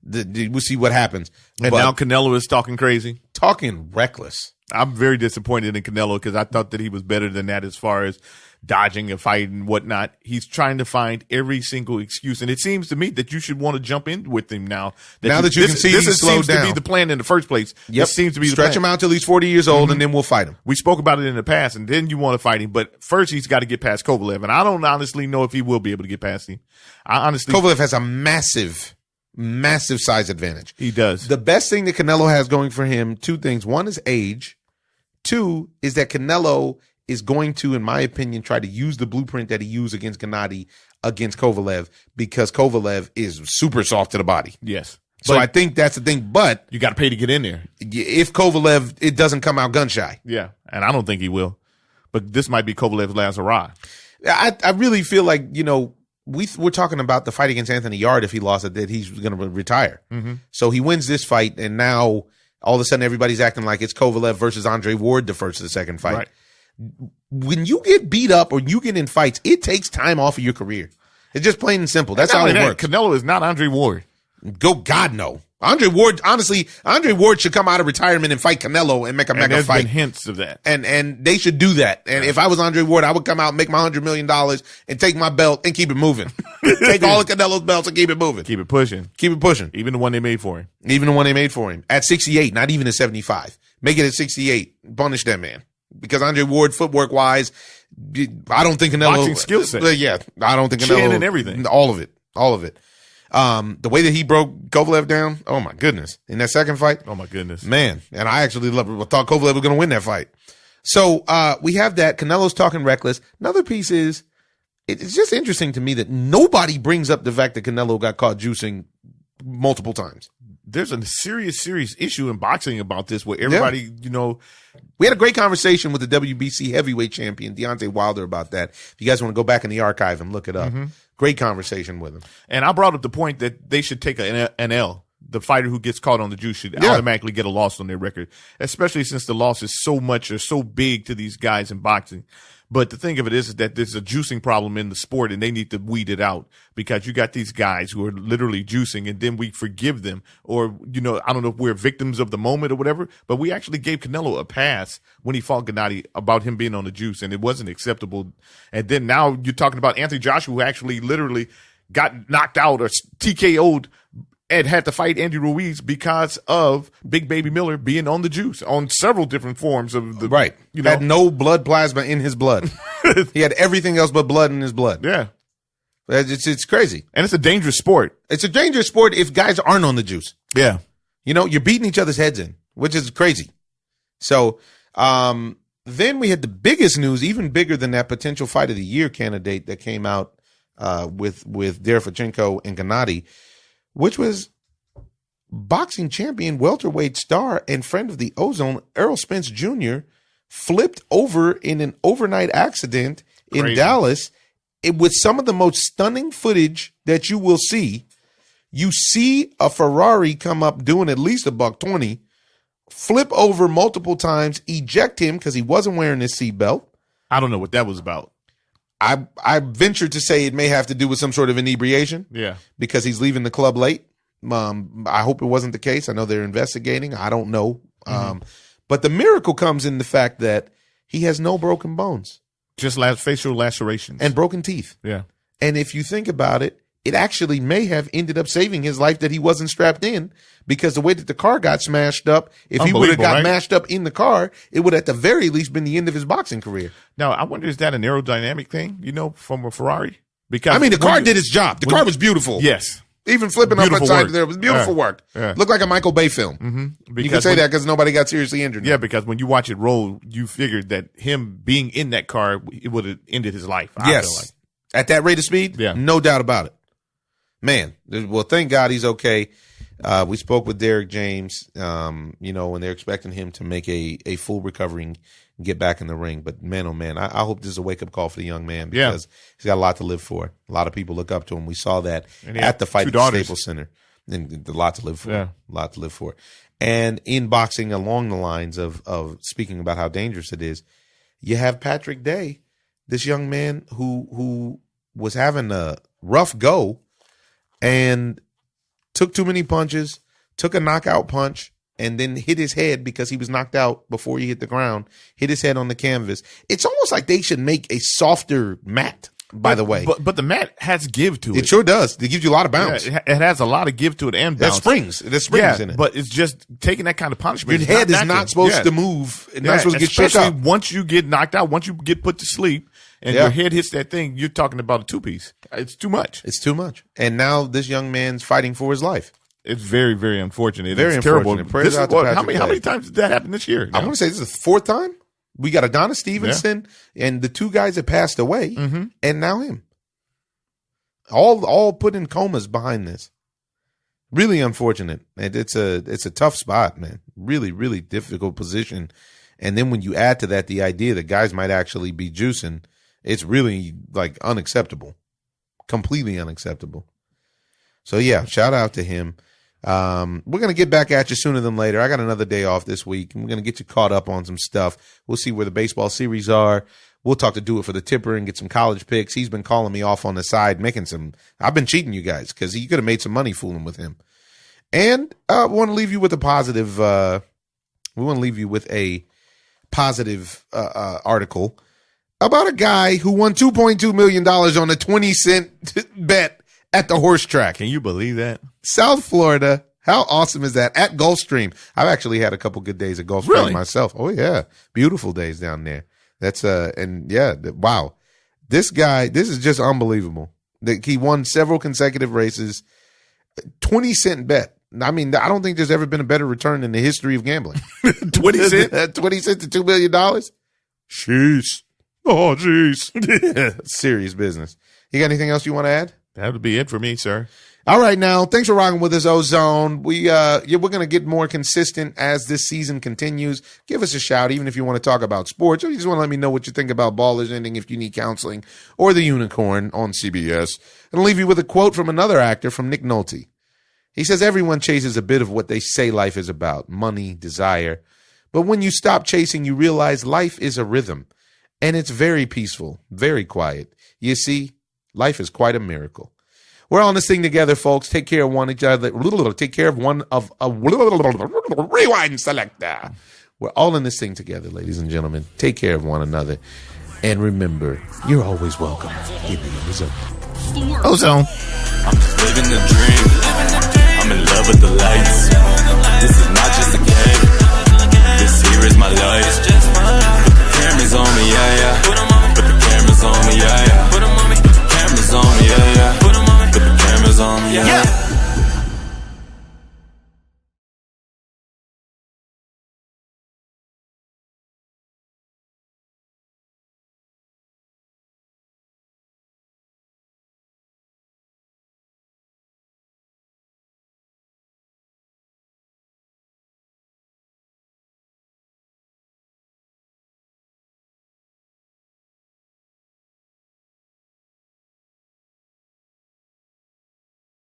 We'll see what happens. And now Canelo is talking crazy. Talking reckless. I'm very disappointed in Canelo because I thought that he was better than that as far as dodging a fight and whatnot. He's trying to find every single excuse. And it seems to me that you should want to jump in with him now. That you can see he's slowed down. This seems to be the plan in the first place. Yep. This seems to be Stretch the plan. him out till he's 40 years old, and then we'll fight him. We spoke about it in the past, and then you want to fight him. But first, he's got to get past Kovalev. And I don't honestly know if he will be able to get past him. Kovalev has a massive size advantage. He does. The best thing that Canelo has going for him, two things. One is age. Two is that Canelo is going to, in my opinion, try to use the blueprint that he used against Gennady against Kovalev, because Kovalev is super soft to the body. Yes. So I think that's the thing. But you got to pay to get in there. If Kovalev, it doesn't come out gun shy. Yeah. And I don't think he will. But this might be Kovalev's last hurrah. I really feel like, we're talking about the fight against Anthony Yarde. If he lost it, that he's going to retire. Mm-hmm. So he wins this fight, and now all of a sudden everybody's acting like it's Kovalev versus Andre Ward, the first or the second fight. Right. When you get beat up or you get in fights, it takes time off of your career. It's just plain and simple. That's how it works. Canelo is not Andre Ward. God, no. Andre Ward should come out of retirement and fight Canelo and make a mega fight. There's been hints of that. And they should do that. And if I was Andre Ward, I would come out and make my $100 million and take my belt and keep it moving. Take all of Canelo's belts and keep it moving. Keep it pushing. Keep it pushing. Even the one they made for him. At 68, not even at 75. Make it at 68. Punish that man. Because Andre Ward, footwork wise, I don't think Canelo. Boxing skill set. Yeah, I don't think Canelo. Chin and everything. All of it. The way that he broke Kovalev down, oh my goodness. In that second fight. Oh my goodness. Man. And I actually thought Kovalev was going to win that fight. So, we have that. Canelo's talking reckless. Another piece is, it's just interesting to me that nobody brings up the fact that Canelo got caught juicing multiple times. There's a serious issue in boxing about this where everybody, we had a great conversation with the WBC heavyweight champion, Deontay Wilder, about that. If you guys want to go back in the archive and look it up. Mm-hmm. Great conversation with him. And I brought up the point that they should take an L. The fighter who gets caught on the juice should automatically get a loss on their record, especially since the loss is so much or so big to these guys in boxing. But the thing of it is that there's a juicing problem in the sport, and they need to weed it out, because you got these guys who are literally juicing, and then we forgive them. Or, I don't know if we're victims of the moment or whatever, but we actually gave Canelo a pass when he fought Gennady about him being on the juice, and it wasn't acceptable. And then now you're talking about Anthony Joshua, who actually literally got knocked out or TKO'd and had to fight Andy Ruiz because of Big Baby Miller being on the juice on several different forms of the right. Had no blood plasma in his blood. He had everything else but blood in his blood. Yeah, it's crazy, and it's a dangerous sport. It's a dangerous sport if guys aren't on the juice. Yeah, you're beating each other's heads in, which is crazy. So then we had the biggest news, even bigger than that potential fight of the year candidate that came out with Derevyanchenko and Gennady, which was boxing champion, welterweight star, and friend of the O-ZONE, Errol Spence Jr., flipped over in an overnight accident in Dallas. With some of the most stunning footage that you will see. You see a Ferrari come up doing at least $120, flip over multiple times, eject him because he wasn't wearing his seatbelt. I don't know what that was about. I venture to say it may have to do with some sort of inebriation. Yeah. Because he's leaving the club late. I hope it wasn't the case. I know they're investigating. I don't know. But the miracle comes in the fact that he has no broken bones. Just facial lacerations. And broken teeth. Yeah. And if you think about it, it actually may have ended up saving his life that he wasn't strapped in, because the way that the car got smashed up, if he would have got mashed up in the car, it would at the very least been the end of his boxing career. Now, I wonder, is that an aerodynamic thing, from a Ferrari? Because the car did its job. The car was beautiful. Yes. Even flipping up inside there was beautiful work. Yeah. Looked like a Michael Bay film. Mm-hmm. You can say that because nobody got seriously injured. Yeah, because when you watch it roll, you figured that him being in that car, it would have ended his life. Yes. I feel like. At that rate of speed? Yeah. No doubt about it. Man, well, thank God he's okay. We spoke with Derek James, and they're expecting him to make a full recovery and get back in the ring. But man, oh man, I hope this is a wake up call for the young man, because he's got a lot to live for. A lot of people look up to him. We saw that at the fight at the Staples Center. And a lot to live for. Yeah. A lot to live for. And in boxing, along the lines of speaking about how dangerous it is, you have Patrick Day, this young man who was having a rough go and took too many punches, took a knockout punch, and then hit his head because he was knocked out before he hit the ground, hit his head on the canvas. It's almost like they should make a softer mat, by the way. But the mat has give to it. It sure does. It gives you a lot of bounce. Yeah, it has a lot of give to it and bounce. There's springs in it. But it's just taking that kind of punishment. Your head is not supposed to move. It's not supposed to get shook up. Once you get knocked out, once you get put to sleep, and your head hits that thing, you're talking about a two-piece. It's too much. It's too much. And now this young man's fighting for his life. It's very, very unfortunate. Very it's unfortunate. Terrible. Prayers out to Patrick how many times did that happen this year? I want to say this is the fourth time. We got Adonis Stevenson and the two guys that passed away, and now him. All put in comas behind this. Really unfortunate. It's a tough spot, man. Really, really difficult position. And then when you add to that the idea that guys might actually be juicing, it's really like unacceptable. Completely unacceptable. So yeah, shout out to him. We're going to get back at you sooner than later. I got another day off this week, and we're going to get you caught up on some stuff. We'll see where the baseball series are. We'll talk to Do It for the Tipper and get some college picks. He's been calling me off on the side, making some. I've been cheating you guys because you could have made some money fooling with him. And we want to leave you with a positive. We want to leave you with a positive article about a guy who won $2.2 million on a 20-cent bet at the horse track. Can you believe that? South Florida. How awesome is that? At Gulfstream. I've actually had a couple good days at Gulfstream myself. Oh, yeah. Beautiful days down there. That's, wow. This guy, this is just unbelievable. He won several consecutive races. 20-cent bet. I mean, I don't think there's ever been a better return in the history of gambling. 20 cents? 20 cents to $2 million? Jeez. Oh, jeez. Serious business. You got anything else you want to add? That would be it for me, sir. All right, now, thanks for rocking with us, O-Zone. We're going to get more consistent as this season continues. Give us a shout, even if you want to talk about sports, or you just want to let me know what you think about Ballers Ending if you need counseling, or The Unicorn on CBS. And I'll leave you with a quote from another actor, from Nick Nolte. He says, everyone chases a bit of what they say life is about, money, desire. But when you stop chasing, you realize life is a rhythm, and it's very peaceful, very quiet. You see, life is quite a miracle. We're all in this thing together, folks. Take care of one another. Take care of one of a rewind selector. We're all in this thing together, ladies and gentlemen. Take care of one another. And remember, you're always welcome in the O-Zone. O-Zone. I'm just living the dream. I'm in love with the lights. This is not just a game.